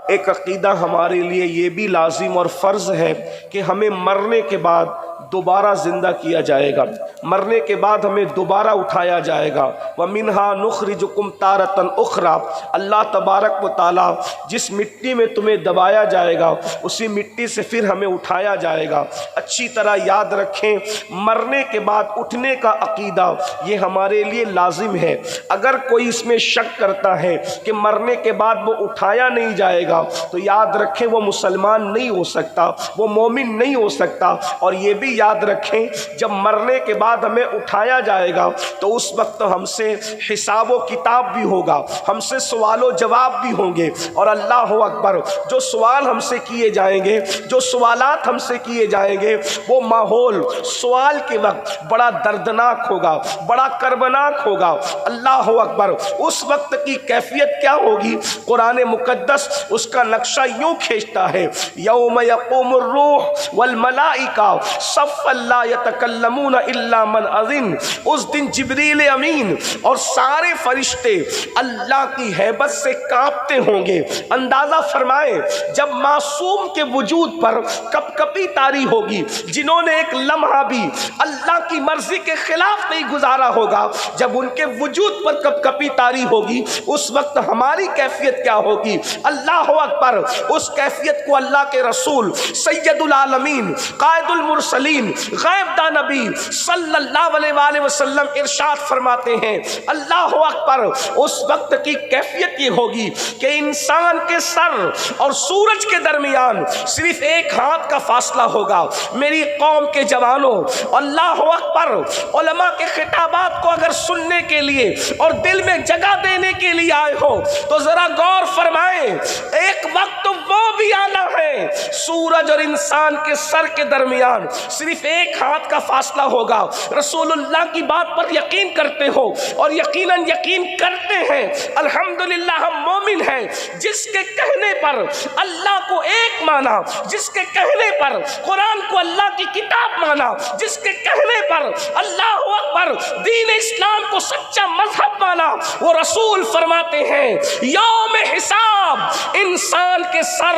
ایک عقیدہ ہمارے لیے یہ بھی لازم اور فرض ہے کہ ہمیں مرنے کے بعد دوبارہ زندہ کیا جائے گا، مرنے کے بعد ہمیں دوبارہ اٹھایا جائے گا۔ وَمِنْهَا نُخْرِجُكُمْ تَارَةً أُخْرَىٰ، اللہ تبارک و تعالیٰ جس مٹی میں تمہیں دبایا جائے گا اسی مٹی سے پھر ہمیں اٹھایا جائے گا۔ اچھی طرح یاد رکھیں، مرنے کے بعد اٹھنے کا عقیدہ یہ ہمارے لیے لازم ہے۔ اگر کوئی اس میں شک کرتا ہے کہ مرنے کے بعد وہ اٹھایا نہیں جائے گا تو یاد رکھیں وہ مسلمان نہیں ہو سکتا، وہ مومن نہیں ہو سکتا۔ اور یہ بھی یاد رکھیں جب مرنے کے بعد ہمیں اٹھایا جائے گا تو اس وقت ہم سے حساب و کتاب بھی ہوگا، ہم سے سوال و جواب بھی ہوں گے۔ اور اللہ اکبر، جو سوال ہم سے کیے جائیں گے، جو سوالات ہم سے کیے جائیں گے، وہ ماحول سوال کے وقت بڑا دردناک ہوگا، بڑا کربناک ہوگا۔ اللہ اکبر، اس وقت کی کیفیت کیا ہوگی؟ قرآن مقدس اس کا نقشہ یوں کھینچتا ہے، یوم یقوم الروح والملائکہ صفا لا یتکلمون الا من اذن۔ اس دن جبریل امین اور سارے فرشتے اللہ کی ہیبت سے کانپتے ہوں گے۔ اندازہ فرمائیں جب معصوم کے وجود پر کپ کپی طاری ہوگی، جنہوں نے ایک لمحہ بھی اللہ کی مرضی کے خلاف نہیں گزارا ہوگا، جب ان کے وجود پر کپ کپی طاری ہوگی، اس وقت ہماری کیفیت کیا ہوگی؟ اللہ اکبر، اس کیفیت کو اللہ کے رسول سید العالمین قائد المرسلین غیب داں نبی صلی اللہ علیہ وآلہ وسلم ارشاد فرماتے ہیں، اللہ اکبر، اس وقت کی کیفیت یہ ہوگی کہ انسان کے سر اور سورج کے درمیان صرف ایک ہاتھ کا فاصلہ ہوگا۔ میری قوم کے جوانوں، اللہ اکبر، علماء کے خطابات کو اگر سننے کے لیے اور دل میں جگہ دینے کے لیے آئے ہو تو ذرا غور فرمائیں، ایک وقت وہ بھی آنا ہے سورج اور انسان کے سر کے درمیان صرف ایک ہاتھ کا فاصلہ ہوگا۔ رسول اللہ کی بات پر یقین کرتے ہو اور یقیناً یقین کرتے ہیں، الحمدللہ ہم مومن ہیں، جس کے کہنے پر اللہ کو ایک مانا، جس کے کہنے پر قرآن کو اللہ کی کتاب مانا، جس کے کہنے پر اللہ اکبر دین اسلام کو سچا مذہب مانا، وہ رسول فرماتے ہیں یوم حساب انسان کے سر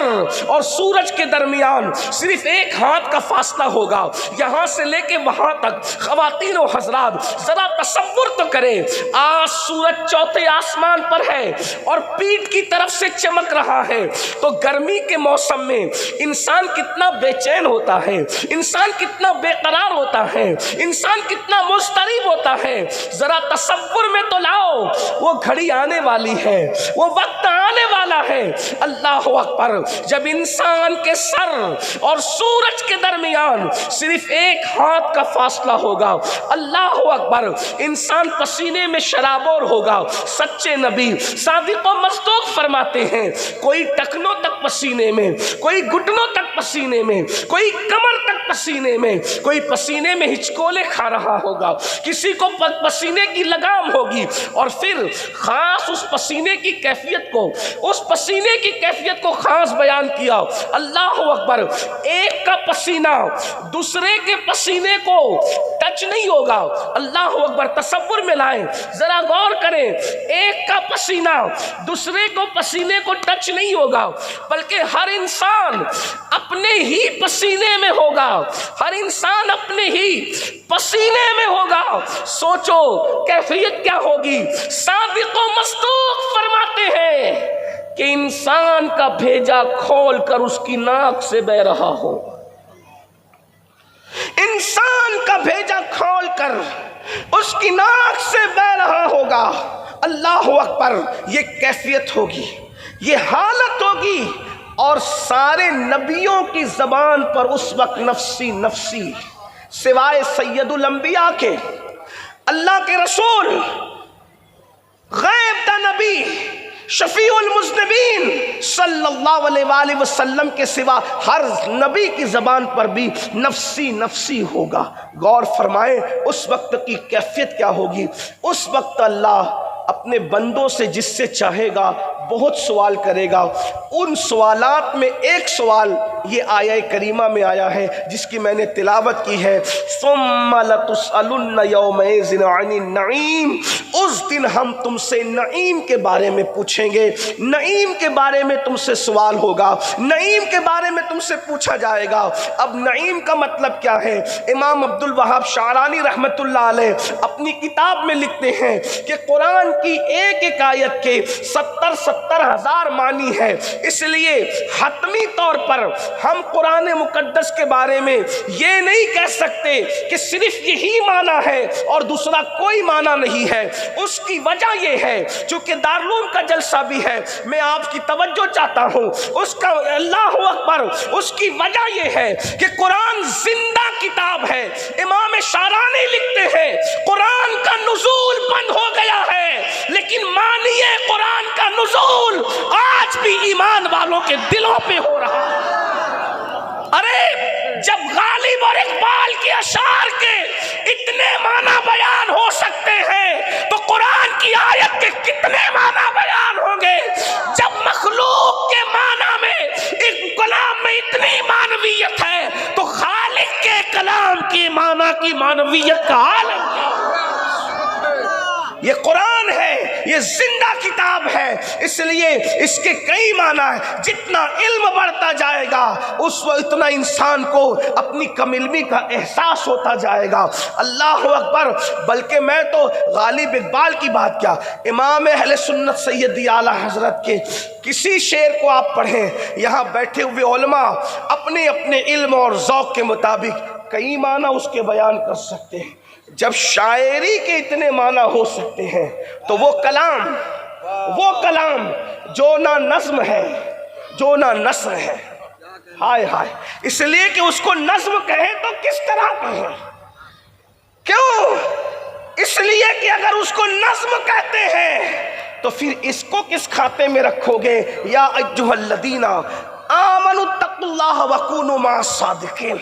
اور سورج کے درمیان صرف ایک ہاتھ کا فاصلہ ہوگا۔ یہاں سے لے کے وہاں تک خواتین و حضرات ذرا تصور تو کریں، آج سورج چوتھے آسمان پر ہے اور پیٹھ کی طرف سے چمک رہا ہے، تو گرمی کے موسم میں انسان کتنا بے چین ہوتا ہے، انسان کتنا بے قرار ہوتا ہے، انسان کتنا مضطرب ہوتا ہے۔ ذرا تصور میں تو لاؤ، وہ گھڑی آنے والی ہے، وہ وقت آنے والا ہے، اللہ اکبر، جب انسان کے سر اور سورج کے درمیان صرف ایک ہاتھ کا فاصلہ ہوگا۔ اللہ اکبر، انسان پسینے میں شرابور ہوگا۔ سچے نبی صادق و مصدوق فرماتے ہیں، کوئی ٹکنوں تک پسینے میں، کوئی گھٹنوں تک پسینے میں، کوئی کمر تک پسینے میں، کوئی پسینے میں ہچکولے کھا رہا ہوگا، کسی کو پسینے کی لگام ہوگی۔ اور پھر خاص اس پسینے کی کیفیت کو، اس پسینے کی کیفیت کو خاص بیان کیا، اللہ اکبر، ایک کا پسینہ دوسرے کے پسینے کو ٹچ نہیں ہوگا۔ اللہ اکبر، تصور میں لائیں، ذرا غور کریں، ایک کا پسینہ دوسرے کو پسینے کو ٹچ نہیں ہوگا، بلکہ ہر انسان اپنے ہی پسینے میں ہوگا، ہر انسان اپنے ہی پسینے میں ہوگا۔ سوچو کیفیت کیا ہوگی۔ صادق و مصدوق فرماتے ہیں کہ انسان کا بھیجا کھول کر اس کی ناک سے بہ رہا ہو، انسان کا بھیجا کھول کر اس کی ناک سے بہ رہا ہوگا۔ اللہ اکبر، یہ کیفیت ہوگی، یہ حالت ہوگی، اور سارے نبیوں کی زبان پر اس وقت نفسی نفسی، سوائے سید الانبیاء کے، اللہ کے رسول، غیب دا نبی، شفیع المذنبین صلی اللہ علیہ وآلہ وسلم کے سوا ہر نبی کی زبان پر بھی نفسی نفسی ہوگا۔ غور فرمائیں اس وقت کی کیفیت کیا ہوگی۔ اس وقت اللہ اپنے بندوں سے جس سے چاہے گا بہت سوال کرے گا۔ ان سوالات میں ایک سوال یہ آیہ کریمہ میں آیا ہے جس کی میں نے تلاوت کی ہے، ثم لتسألن یومئذ عن النعیم، اس دن ہم تم سے نعیم کے بارے میں پوچھیں گے، نعیم کے بارے میں تم سے سوال ہوگا، نعیم کے بارے میں تم سے پوچھا جائے گا۔ اب نعیم کا مطلب کیا ہے؟ امام عبد الوہاب شعرانی رحمۃ اللہ علیہ اپنی کتاب میں لکھتے ہیں کہ قرآن کی ایک ایک آیت کے 70,000 معنی ہے، اس لیے حتمی طور پر ہم قرآن مقدس کے بارے میں یہ نہیں کہہ سکتے کہ صرف یہی معنی ہے اور دوسرا کوئی معنی نہیں ہے۔ اس کی وجہ یہ ہے چونکہ دارالعلوم کا جلسہ بھی ہے، میں آپ کی توجہ چاہتا ہوں، اس کا اللہ اکبر، اس کی وجہ یہ ہے کہ قرآن زندہ کتاب ہے۔ امام شعرانی لکھتے ہیں قرآن کا نزول بند ہو گیا ہے لیکن معنی قرآن کا نزول آج بھی ایمان والوں کے دلوں پہ ہو رہا ہے۔ ارے جب غالب اور اقبال کے اشعار کے اتنے معنی بیان ہو سکتے ہیں تو قرآن کی آیت کے کتنے معنی بیان ہوں گے؟ جب مخلوق کے معنی میں ایک کلام میں اتنی معنویت ہے تو خالق کے کلام کے معنی کی معنویت کا عالم کیا ہے؟ یہ قرآن ہے، یہ زندہ کتاب ہے، اس لیے اس کے کئی معنی ہیں۔ جتنا علم بڑھتا جائے گا اس وقت اتنا انسان کو اپنی کم علمی کا احساس ہوتا جائے گا۔ اللہ اکبر۔ بلکہ میں تو غالب اقبال کی بات کیا، امام اہل سنت سیدی اعلیٰ حضرت کے کسی شعر کو آپ پڑھیں، یہاں بیٹھے ہوئے علماء اپنے اپنے علم اور ذوق کے مطابق کئی معنی اس کے بیان کر سکتے ہیں۔ جب شاعری کے اتنے معنی ہو سکتے ہیں تو وہ کلام جو نہ نظم ہے، جو نہ نثر ہے، ہائے ہائے، اس لیے کہ اس کو نظم کہیں تو کس طرح کہیں؟ کیوں؟ اس لیے کہ اگر اس کو نظم کہتے ہیں تو پھر اس کو کس کھاتے میں رکھو گے؟ یا ایھا الذین آمنوا اتقوا اللہ وکونوا مع الصادقین۔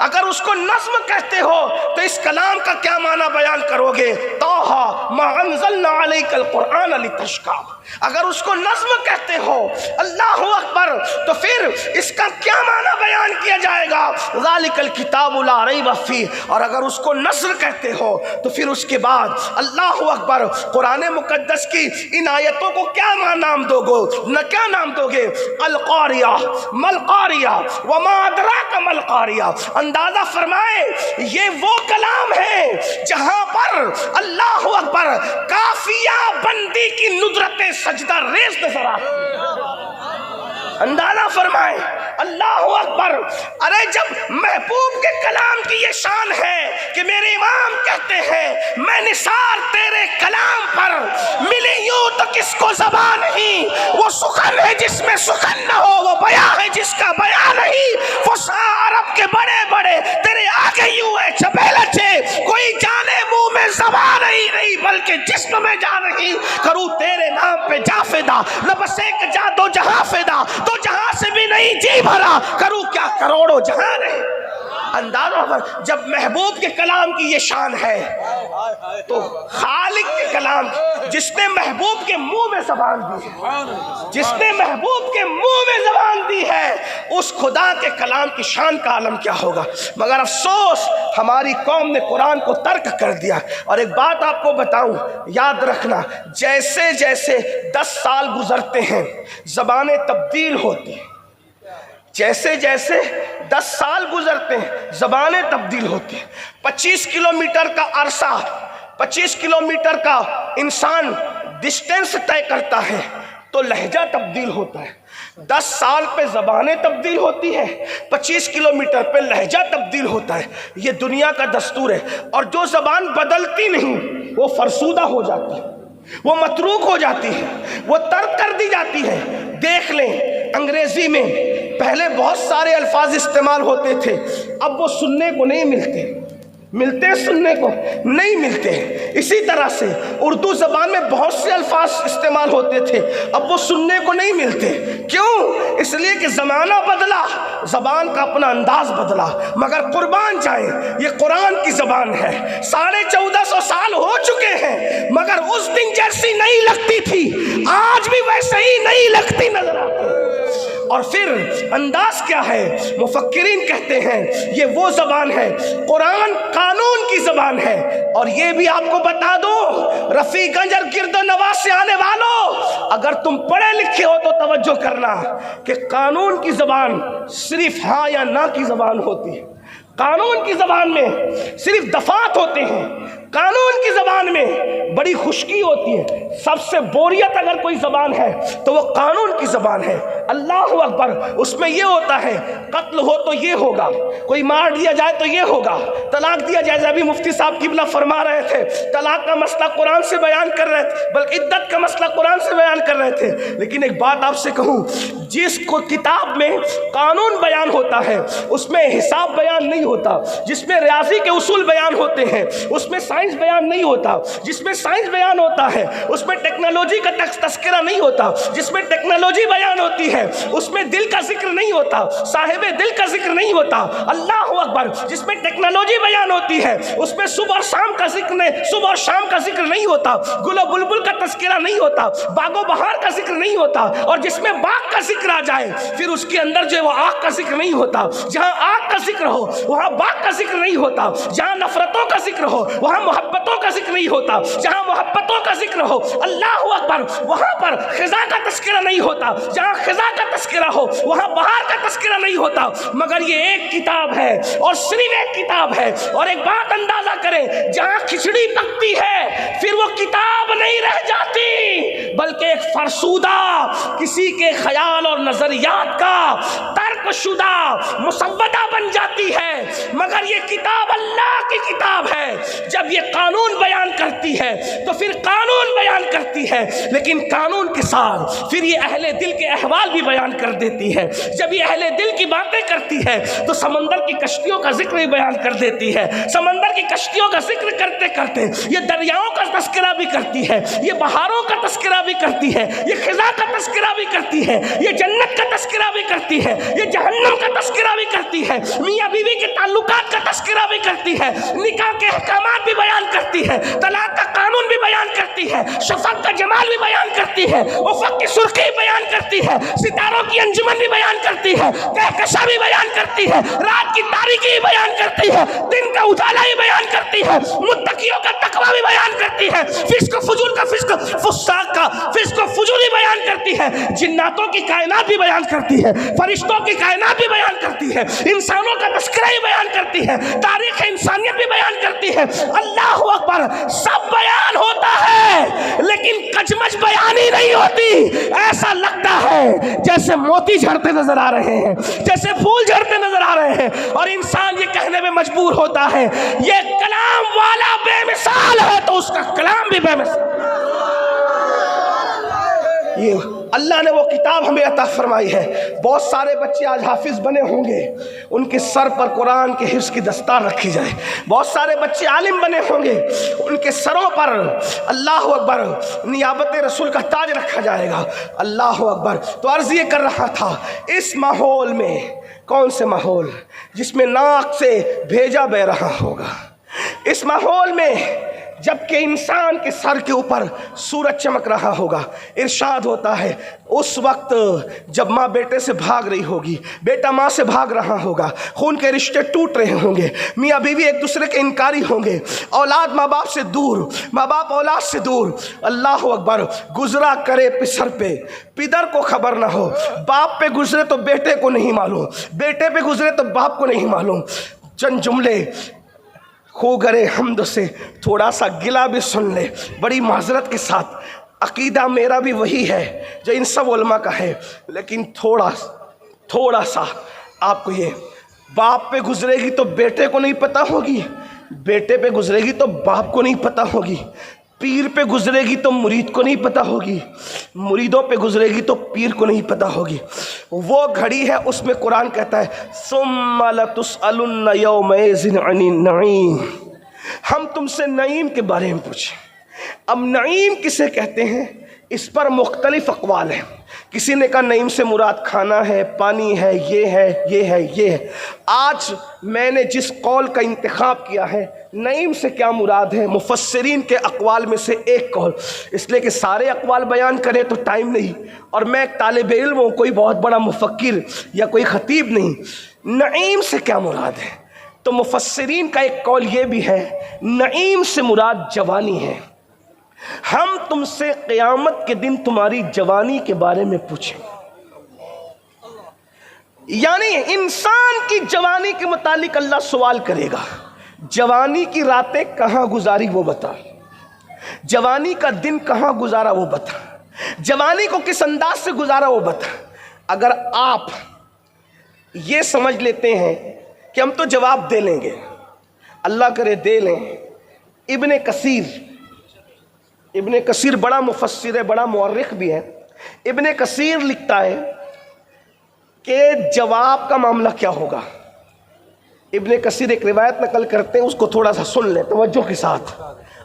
اگر اس کو نظم کہتے ہو تو اس کلام کا کیا معنی بیان کرو گے؟ طٰہٰ ما انزلنا علیک القرآن لتشقیٰ۔ اگر اس کو نظم کہتے ہو اللہ اکبر تو پھر اس کا کیا معنی بیان کیا جائے گا؟ ذالک الکتاب لا ریب فیہ۔ اور اگر اس کو نثر کہتے ہو تو پھر اس کے بعد اللہ اکبر قرآن مقدس کی ان آیتوں کو کیا نام دو گے؟ کیا نام دو گے؟ القاریہ، ملقاریہ، وما ادراک ملقاریہ۔ اندازہ فرمائے یہ وہ کلام ہے جہاں پر اللہ اکبر کافیہ بندی کی ندرت سجدہ ریز نظر آتی ہے۔ اندازہ فرمائے اللہ اکبر۔ ارے جب محبوب کے کلام کی یہ شان ہے کہ میرے امام کہتے ہیں میں نثار تیرے کلام پر ملی یوں تو کس کو زبان نہیں، وہ سخن ہے جس میں سخن نہ ہو، وہ بیاں ہے جس کا بیاں نہیں، فصحا عرب کے بڑے بڑے تیرے آگے یوں ہے چپے لچے، کوئی جانے منہ میں زبان نہیں بلکہ جسم میں جا نہیں، کروں تیرے نام پہ جا فدا، نہ بس ایک جا دو جہاں فدا، تو جہاں سے بھی نہیں جی بھرا، کروں کیا کروڑوں جہاں نہیں۔ اندازہ جب محبوب کے کلام کی یہ شان ہے تو خالق کے کلام جس نے محبوب کے منہ میں زبان دی ہے، جس نے محبوب کے منہ میں زبان دی ہے، اس خدا کے کلام کی شان کا عالم کیا ہوگا۔ مگر افسوس ہماری قوم نے قرآن کو ترک کر دیا۔ اور ایک بات آپ کو بتاؤں، یاد رکھنا، جیسے جیسے 10 سال گزرتے ہیں زبانیں تبدیل ہوتی ہیں، جیسے جیسے 10 سال گزرتے ہیں زبانیں تبدیل ہوتی ہیں۔ 25 کلومیٹر کا عرصہ، 25 کلومیٹر کا انسان ڈسٹینس طے کرتا ہے تو لہجہ تبدیل ہوتا ہے۔ 10 سال پہ زبانیں تبدیل ہوتی ہے، 25 کلومیٹر پہ لہجہ تبدیل ہوتا ہے۔ یہ دنیا کا دستور ہے۔ اور جو زبان بدلتی نہیں وہ فرسودہ ہو جاتی ہے، وہ متروک ہو جاتی ہے، وہ ترک کر دی جاتی ہے۔ دیکھ لیں انگریزی میں پہلے بہت سارے الفاظ استعمال ہوتے تھے، اب وہ سننے کو نہیں ملتے سننے کو نہیں ملتے۔ اسی طرح سے اردو زبان میں بہت سے الفاظ استعمال ہوتے تھے، اب وہ سننے کو نہیں ملتے۔ کیوں؟ اس لیے کہ کہ زمانہ بدلا، زبان کا اپنا انداز بدلا، مگر قربان جائیں یہ قرآن کی زبان ہے۔ 1450 سال ہو چکے ہیں مگر اس دن جیسی نہیں لگتی تھی، آج بھی ویسے ہی نہیں لگتی نظر آتی۔ اور پھر انداز کیا ہے؟ مفکرین کہتے ہیں یہ وہ زبان ہے، قرآن قانون کی زبان ہے۔ اور یہ بھی آپ کو بتا دو رفیع گنج اور گرد و نواح سے آنے والوں، اگر تم پڑھے لکھے ہو تو توجہ کرنا کہ قانون کی زبان صرف ہاں یا نہ کی زبان ہوتی ہے۔ قانون کی زبان میں صرف دفعات ہوتے ہیں، قانون کی زبان میں بڑی خشکی ہوتی ہے۔ سب سے بوریت اگر کوئی زبان ہے تو وہ قانون کی زبان ہے۔ اللہ اکبر، اس میں یہ ہوتا ہے قتل ہو تو یہ ہوگا، کوئی مار دیا جائے تو یہ ہوگا، طلاق دیا جائے۔ ابھی مفتی صاحب قبلہ فرما رہے تھے طلاق کا مسئلہ قرآن سے بیان کر رہے تھے، بلکہ عدت کا مسئلہ قرآن سے بیان کر رہے تھے۔ لیکن ایک بات آپ سے کہوں، جس کو کتاب میں قانون بیان ہوتا ہے اس میں حساب بیان نہیں ہوتا، جس میں ریاضی کے اصول بیان ہوتے ہیں اس میں سائنس بیان نہیں ہوتا، جس میں سائنس بیان ہوتا ہے اس میں ٹیکنالوجی کا تذکرہ نہیں ہوتا، جس میں ٹیکنالوجی بیان ہوتی ہے اس میں دل کا ذکر نہیں ہوتا، صاحب دل کا ذکر نہیں ہوتا۔ اللہ اکبر، جس میں ٹیکنالوجی بیان ہوتی ہے اس میں صبح اور شام کا ذکر نہیں، صبح اور شام کا ذکر نہیں ہوتا، گل و بلبل کا تذکرہ نہیں ہوتا، باغ و بہار کا ذکر نہیں ہوتا۔ اور جس میں باغ کا ذکر آ جائے پھر اس کے اندر جو ہے وہ آگ کا ذکر نہیں ہوتا۔ جہاں آگ کا ذکر ہو وہاں باغ کا ذکر نہیں ہوتا، جہاں نفرتوں کا ذکر ہو وہاں محبتوں کا ذکر نہیں ہوتا، جہاں محبتوں کا ذکر ہو اللہ اکبر وہاں پر خزاں کا تذکرہ نہیں ہوتا، جہاں خزاں کا تذکرہ ہو وہاں بہار کا تذکرہ نہیں ہوتا۔ مگر یہ ایک کتاب ہے اور صرف ایک کتاب ہے۔ اور ایک بات اندازہ کریں، جہاں کھچڑی پکتی ہے پھر وہ کتاب نہیں رہ جاتی بلکہ ایک فرسودہ کسی کے خیال اور نظریات کا ترک شدہ مسودہ بن جاتی ہے۔ مگر یہ کتاب اللہ کی کتاب ہے، جب یہ قانون بیان کرتی ہے تو پھر قانون بیان کرتی ہے، لیکن قانون کے ساتھ پھر یہ اہل دل کے احوال بھی بیان کر دیتی ہے۔ جب یہ اہل دل کی باتیں کرتی ہے تو سمندر کی کشتیوں کا ذکر بھی بیان کر دیتی ہے۔ سمندر کی کشتیوں کا ذکر کرتے کرتے یہ دریاؤں کا تذکرہ بھی کرتی ہے، یہ بہاروں کا تذکرہ بھی کرتی ہے، یہ خزاں کا تذکرہ بھی کرتی ہے، یہ جنت کا تذکرہ بھی کرتی ہے، یہ جہنم کا تذکرہ بھی کرتی ہے، میاں بیوی کے تعلقات کا تذکرہ بھی کرتی ہے، نکاح کے احکامات بھی بیان کرتی ہے، طلاق کا قانون بھی بیان کرتی ہے، شفق کا جمال بھی بیان کرتی ہے، افق کی سرخی بیان کرتی ہے، ستاروں کی انجمن بھی بیان کرتی ہے، کہکشاں بھی بیان کرتی ہے، رات کی تاریکی بھی بیان کرتی ہے، دن کا اجالا بھی بیان کرتی ہے، متقیوں کا تقوی بھی بیان کرتی ہے، فسق و فجور کا فسق، فساق کا فسق و فجور بھی بیان کرتی ہے، جناتوں کی کائنات بھی بیان کرتی ہے، فرشتوں کی کائنات بھی بیان کرتی ہے، انسانوں کا تذکرہ بھی بیان کرتی ہے، تاریخ انسانیت بھی بیان کرتی ہے۔ اللہ اکبر، سب بیان ہوتا ہے لیکن کچمچ بیان ہی نہیں ہوتی۔ ایسا لگتا ہے جیسے موتی جھڑتے نظر آ رہے ہیں، جیسے پھول جھڑتے نظر آ رہے ہیں، اور انسان یہ کہنے میں مجبور ہوتا ہے یہ کلام والا بے مثال ہے تو اس کا کلام بھی بے مثال۔ یہ اللہ نے وہ کتاب ہمیں عطا فرمائی ہے۔ بہت سارے بچے آج حافظ بنے ہوں گے، ان کے سر پر قرآن کے حفظ کی دستار رکھی جائے۔ بہت سارے بچے عالم بنے ہوں گے، ان کے سروں پر اللہ اکبر نیابت رسول کا تاج رکھا جائے گا۔ اللہ اکبر۔ تو عرض یہ کر رہا تھا، اس ماحول میں کون سے ماحول جس میں ناک سے بھیجا بہ رہا ہوگا، اس ماحول میں جبکہ انسان کے سر کے اوپر سورج چمک رہا ہوگا، ارشاد ہوتا ہے اس وقت جب ماں بیٹے سے بھاگ رہی ہوگی، بیٹا ماں سے بھاگ رہا ہوگا، خون کے رشتے ٹوٹ رہے ہوں گے، میاں بیوی ایک دوسرے کے انکاری ہوں گے، اولاد ماں باپ سے دور، ماں باپ اولاد سے دور۔ اللہ اکبر۔ گزرا کرے پسر پہ پدر کو خبر نہ ہو، باپ پہ گزرے تو بیٹے کو نہیں معلوم، بیٹے پہ گزرے تو باپ کو نہیں معلوم۔ چند جملے خو گرے حمد سے تھوڑا سا گلا بھی سن لے، بڑی معذرت کے ساتھ۔ عقیدہ میرا بھی وہی ہے جو ان سب علماء کا ہے، لیکن تھوڑا سا آپ کو یہ باپ پہ گزرے گی تو بیٹے کو نہیں پتہ ہوگی، بیٹے پہ گزرے گی تو باپ کو نہیں پتہ ہوگی، پیر پہ گزرے گی تو مرید کو نہیں پتہ ہوگی، مریدوں پہ گزرے گی تو پیر کو نہیں پتہ ہوگی۔ وہ گھڑی ہے اس میں قرآن کہتا ہے ثم لتسألن یومئذ عن النعیم، ہم تم سے نعیم کے بارے میں پوچھیں۔ اب نعیم کسے کہتے ہیں اس پر مختلف اقوال ہیں کسی نے کہا نعیم سے مراد کھانا ہے، پانی ہے، یہ ہے، یہ ہے، یہ ہے۔ آج میں نے جس قول کا انتخاب کیا ہے، نعیم سے کیا مراد ہے، مفسرین کے اقوال میں سے ایک قول، اس لیے کہ سارے اقوال بیان کریں تو ٹائم نہیں، اور میں ایک طالب علم ہوں، کوئی بہت بڑا مفکر یا کوئی خطیب نہیں۔ نعیم سے کیا مراد ہے؟ تو مفسرین کا ایک قول یہ بھی ہے، نعیم سے مراد جوانی ہے۔ ہم تم سے قیامت کے دن تمہاری جوانی کے بارے میں پوچھیں، یعنی انسان کی جوانی کے متعلق اللہ سوال کرے گا، جوانی کی راتیں کہاں گزاری وہ بتا، جوانی کا دن کہاں گزارا وہ بتا، جوانی کو کس انداز سے گزارا وہ بتا۔ اگر آپ یہ سمجھ لیتے ہیں کہ ہم تو جواب دے لیں گے، اللہ کرے دے لیں۔ ابن کثیر بڑا مفسر ہے، بڑا مورخ بھی ہے۔ ابن کثیر لکھتا ہے کہ جواب کا معاملہ کیا ہوگا۔ ابن کثیر ایک روایت نقل کرتے ہیں، اس کو تھوڑا سا سن لیں توجہ کے ساتھ۔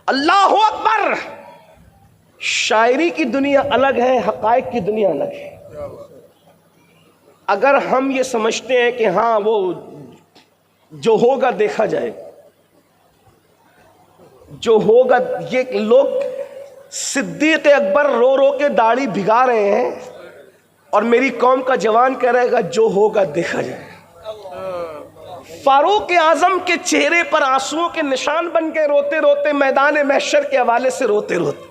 اللہ اکبر! شاعری کی دنیا الگ ہے، حقائق کی دنیا الگ ہے۔ اگر ہم یہ سمجھتے ہیں کہ ہاں وہ جو ہوگا دیکھا جائے، جو ہوگا، یہ لوگ صدیق اکبر رو رو کے داڑھی بھگا رہے ہیں اور میری قوم کا جوان کہہ رہے گا جو ہوگا دیکھا جائے۔ فاروق اعظم کے چہرے پر آنسوؤں کے نشان بن کے روتے روتے میدان محشر کے حوالے سے روتے روتے،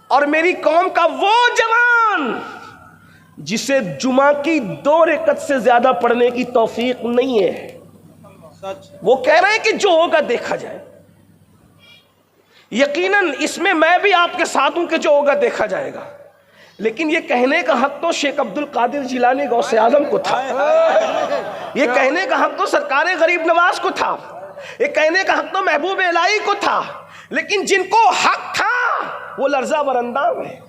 اور میری قوم کا وہ جوان جسے جمعہ کی 2 رکعت سے زیادہ پڑھنے کی توفیق نہیں ہے، وہ کہہ رہے ہیں کہ جو ہوگا دیکھا جائے۔ یقیناً اس میں میں بھی آپ کے ساتھ ہوں کہ جو ہوگا دیکھا جائے گا، لیکن یہ کہنے کا حق تو شیخ عبد القادر جیلانی غوث اعظم کو تھا، یہ کہنے کا حق تو سرکار غریب نواز کو تھا، یہ کہنے کا حق تو محبوب الہی کو تھا، لیکن جن کو حق تھا وہ لرزہ براندام ہے،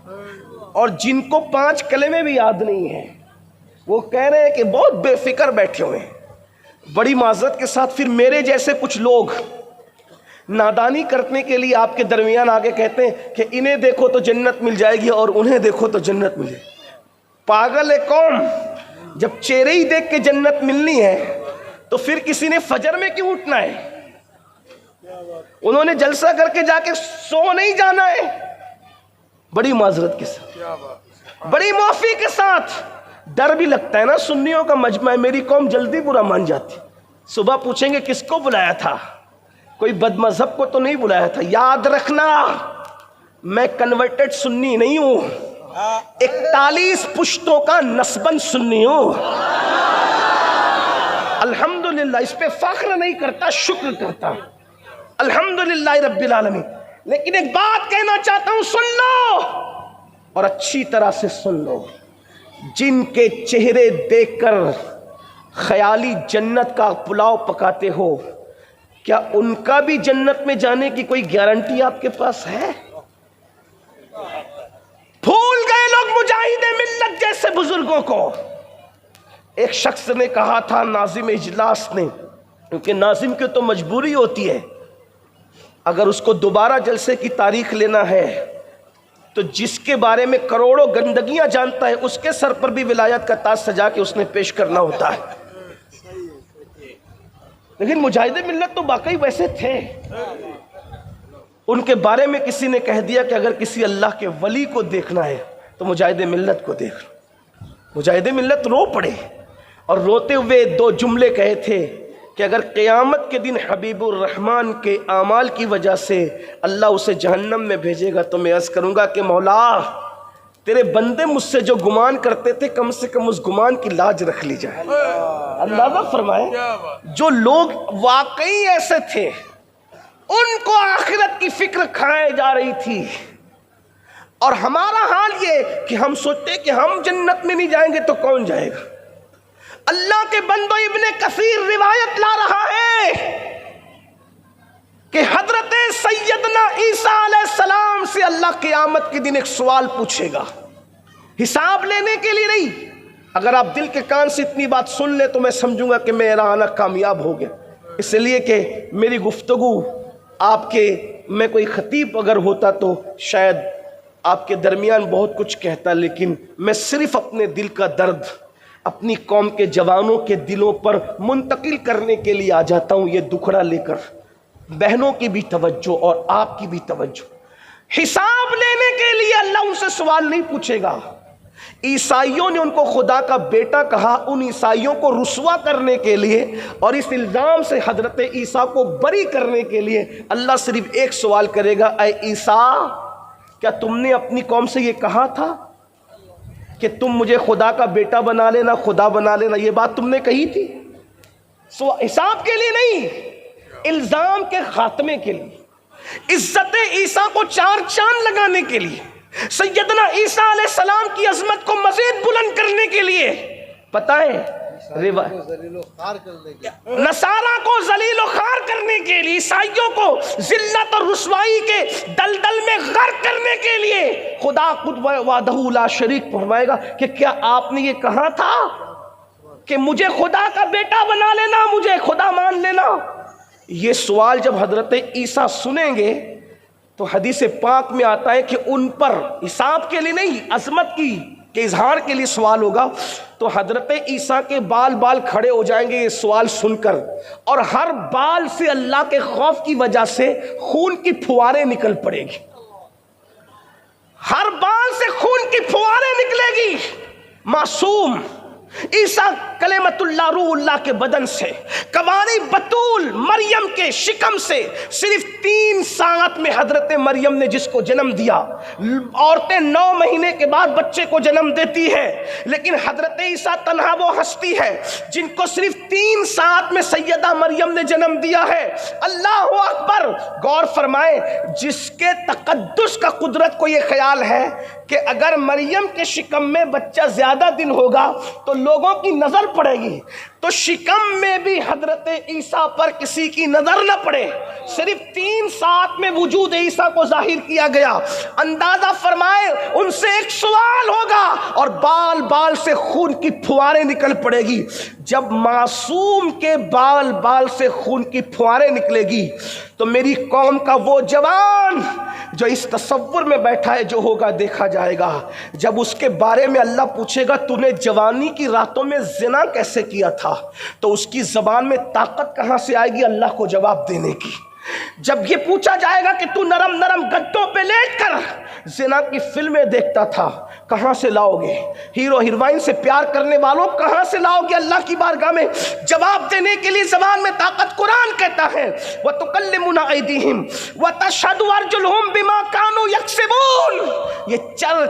اور جن کو 5 کلمے بھی یاد نہیں ہیں وہ کہہ رہے ہیں کہ بہت بے فکر بیٹھے ہوئے ہیں۔ بڑی معذرت کے ساتھ پھر میرے جیسے کچھ لوگ نادانی کرنے کے لیے آپ کے درمیان آگے کہتے ہیں کہ انہیں دیکھو تو جنت مل جائے گی اور انہیں دیکھو تو جنت ملے۔ پاگل ہے قوم، جب چہرے ہی دیکھ کے جنت ملنی ہے تو پھر کسی نے فجر میں کیوں اٹھنا ہے؟ انہوں نے جلسہ کر کے جا کے سو نہیں جانا ہے۔ بڑی معذرت کے ساتھ، بڑی معافی کے ساتھ، ڈر بھی لگتا ہے نا، سنیوں کا مجمع ہے، میری قوم جلدی برا مان جاتی۔ صبح پوچھیں گے کس کو بلایا تھا، کوئی بد مذہب کو تو نہیں بلایا تھا۔ یاد رکھنا میں کنورٹڈ سنی نہیں ہوں، 41 پشتوں کا نسبن سنی ہوں۔ الحمدللہ، اس پہ فخر نہیں کرتا، شکر کرتا، الحمدللہ رب العالمین۔ لیکن ایک بات کہنا چاہتا ہوں، سن لو اور اچھی طرح سے سن لو۔ جن کے چہرے دیکھ کر خیالی جنت کا پلاؤ پکاتے ہو، کیا ان کا بھی جنت میں جانے کی کوئی گارنٹی آپ کے پاس ہے؟ بھول گئے لوگ مجاہد ملت جیسے بزرگوں کو۔ ایک شخص نے کہا تھا، ناظم اجلاس نے، کیونکہ ناظم کی تو مجبوری ہوتی ہے، اگر اس کو دوبارہ جلسے کی تاریخ لینا ہے تو جس کے بارے میں کروڑوں گندگیاں جانتا ہے اس کے سر پر بھی ولایت کا تاج سجا کے اس نے پیش کرنا ہوتا ہے۔ لیکن مجاہد ملت تو واقعی ویسے تھے، ان کے بارے میں کسی نے کہہ دیا کہ اگر کسی اللہ کے ولی کو دیکھنا ہے تو مجاہد ملت کو دیکھ۔ مجاہد ملت رو پڑے اور روتے ہوئے 2 جملے کہے تھے کہ اگر قیامت کے دن حبیب الرحمن کے اعمال کی وجہ سے اللہ اسے جہنم میں بھیجے گا تو میں عرض کروں گا کہ مولا تیرے بندے مجھ سے جو گمان کرتے تھے کم سے کم اس گمان کی لاج رکھ لی جائے۔ اندازہ فرمائے، جو لوگ واقعی ایسے تھے ان کو آخرت کی فکر کھائے جا رہی تھی، اور ہمارا حال یہ کہ ہم سوچتے کہ ہم جنت میں نہیں جائیں گے تو کون جائے گا۔ اللہ کے بندو، ابن کثیر روایت لا رہا ہے کہ حضرت سیدنا عیسیٰ علیہ السلام سے اللہ قیامت کے دن ایک سوال پوچھے گا، حساب لینے کے لیے نہیں۔ اگر آپ دل کے کان سے اتنی بات سن لیں تو میں سمجھوں گا کہ میرا آنا کامیاب ہو گیا، اس لیے کہ میری گفتگو آپ کے، میں کوئی خطیب اگر ہوتا تو شاید آپ کے درمیان بہت کچھ کہتا، لیکن میں صرف اپنے دل کا درد اپنی قوم کے جوانوں کے دلوں پر منتقل کرنے کے لیے آ جاتا ہوں، یہ دکھڑا لے کر۔ بہنوں کی بھی توجہ اور آپ کی بھی توجہ، حساب لینے کے لیے اللہ ان سے سوال نہیں پوچھے گا۔ عیسائیوں نے ان کو خدا کا بیٹا کہا، ان عیسائیوں کو رسوا کرنے کے لیے اور اس الزام سے حضرت عیسیٰ کو بری کرنے کے لیے اللہ صرف ایک سوال کرے گا، اے عیسیٰ کیا تم نے اپنی قوم سے یہ کہا تھا کہ تم مجھے خدا کا بیٹا بنا لینا، خدا بنا لینا؟ یہ بات تم نے کہی تھی؟ حساب کے لیے نہیں، الزام کے خاتمے کے لیے، عزت عیسیٰ کو چار چاند لگانے کے لیے، سیدنا عیسیٰ علیہ السلام کی عظمت کو مزید بلند کرنے کے لیے۔ پتہ ہے نصارہ کو ذلیل و خوار کرنے کے لیے، عیسائیوں کو ذلت اور رسوائی کے دلدل میں غرق کرنے کے لیے خدا خود وحدہ لا شریک فرمائے گا کہ کیا آپ نے یہ کہا تھا کہ مجھے خدا کا بیٹا بنا لینا، مجھے خدا مان لینا؟ یہ سوال جب حضرت عیسیٰ سنیں گے تو حدیث پاک میں آتا ہے کہ ان پر حساب کے لیے نہیں، عظمت کی کے اظہار کے لیے سوال ہوگا، تو حضرت عیسیٰ کے بال کھڑے ہو جائیں گے یہ سوال سن کر، اور ہر بال سے اللہ کے خوف کی وجہ سے خون کی پھواریں نکل پڑے گی، ہر بال سے خون کی پھواریں نکلے گی۔ معصوم عیسیٰ کلمت اللہ روح اللہ کے بدن سے، کنواری بتول مریم کے شکم سے صرف 3 ساعت میں حضرت مریم نے جس کو جنم دیا، عورتیں 9 مہینے کے بعد بچے کو جنم دیتی ہے، لیکن حضرت عیسیٰ تنہا وہ ہستی ہے جن کو صرف 3 ساعت میں سیدہ مریم نے جنم دیا ہے۔ اللہ اکبر! غور فرمائیں، جس کے تقدس کا قدرت کو یہ خیال ہے کہ اگر مریم کے شکم میں بچہ زیادہ دن ہوگا تو لوگوں کی نظر پڑے گی، تو شکم میں بھی حضرت عیسیٰ پر کسی کی نظر نہ پڑے، صرف 3 ساعت میں وجود عیسیٰ کو ظاہر کیا گیا۔ اندازہ فرمائے ان سے ایک سوال ہوگا اور بال سے خون کی پھواریں نکل پڑے گی۔ جب معصوم کے بال سے خون کی پھواریں نکلے گی تو میری قوم کا وہ جوان جو اس تصور میں بیٹھا ہے جو ہوگا دیکھا جائے گا۔ جب اس کے بارے میں اللہ پوچھے گا تو نے جوانی کی راتوں میں زنا کیسے کیا تھا، تو اس کی زبان میں طاقت کہاں سے آئے گی اللہ کو جواب دینے کی۔ جب یہ پوچھا جائے گا کہ تو نرم گدوں پہ لیٹ کر زنا کی فلمیں دیکھتا تھا، کہاں سے لاؤ گے؟ ہیرو ہیروئن سے پیار کرنے والوں کہاں سے لاؤ گے اللہ کی بارگاہ میں؟ جواب دینے کے لیے زبان میں طاقت قرآن کہتا ہے وَتُكَلِّمُنَا أَيْدِيهِمْ وَتَشْهَدُ أَرْجُلُهُمْ بِمَا كَانُوا يَكْسِبُونَ۔ یہ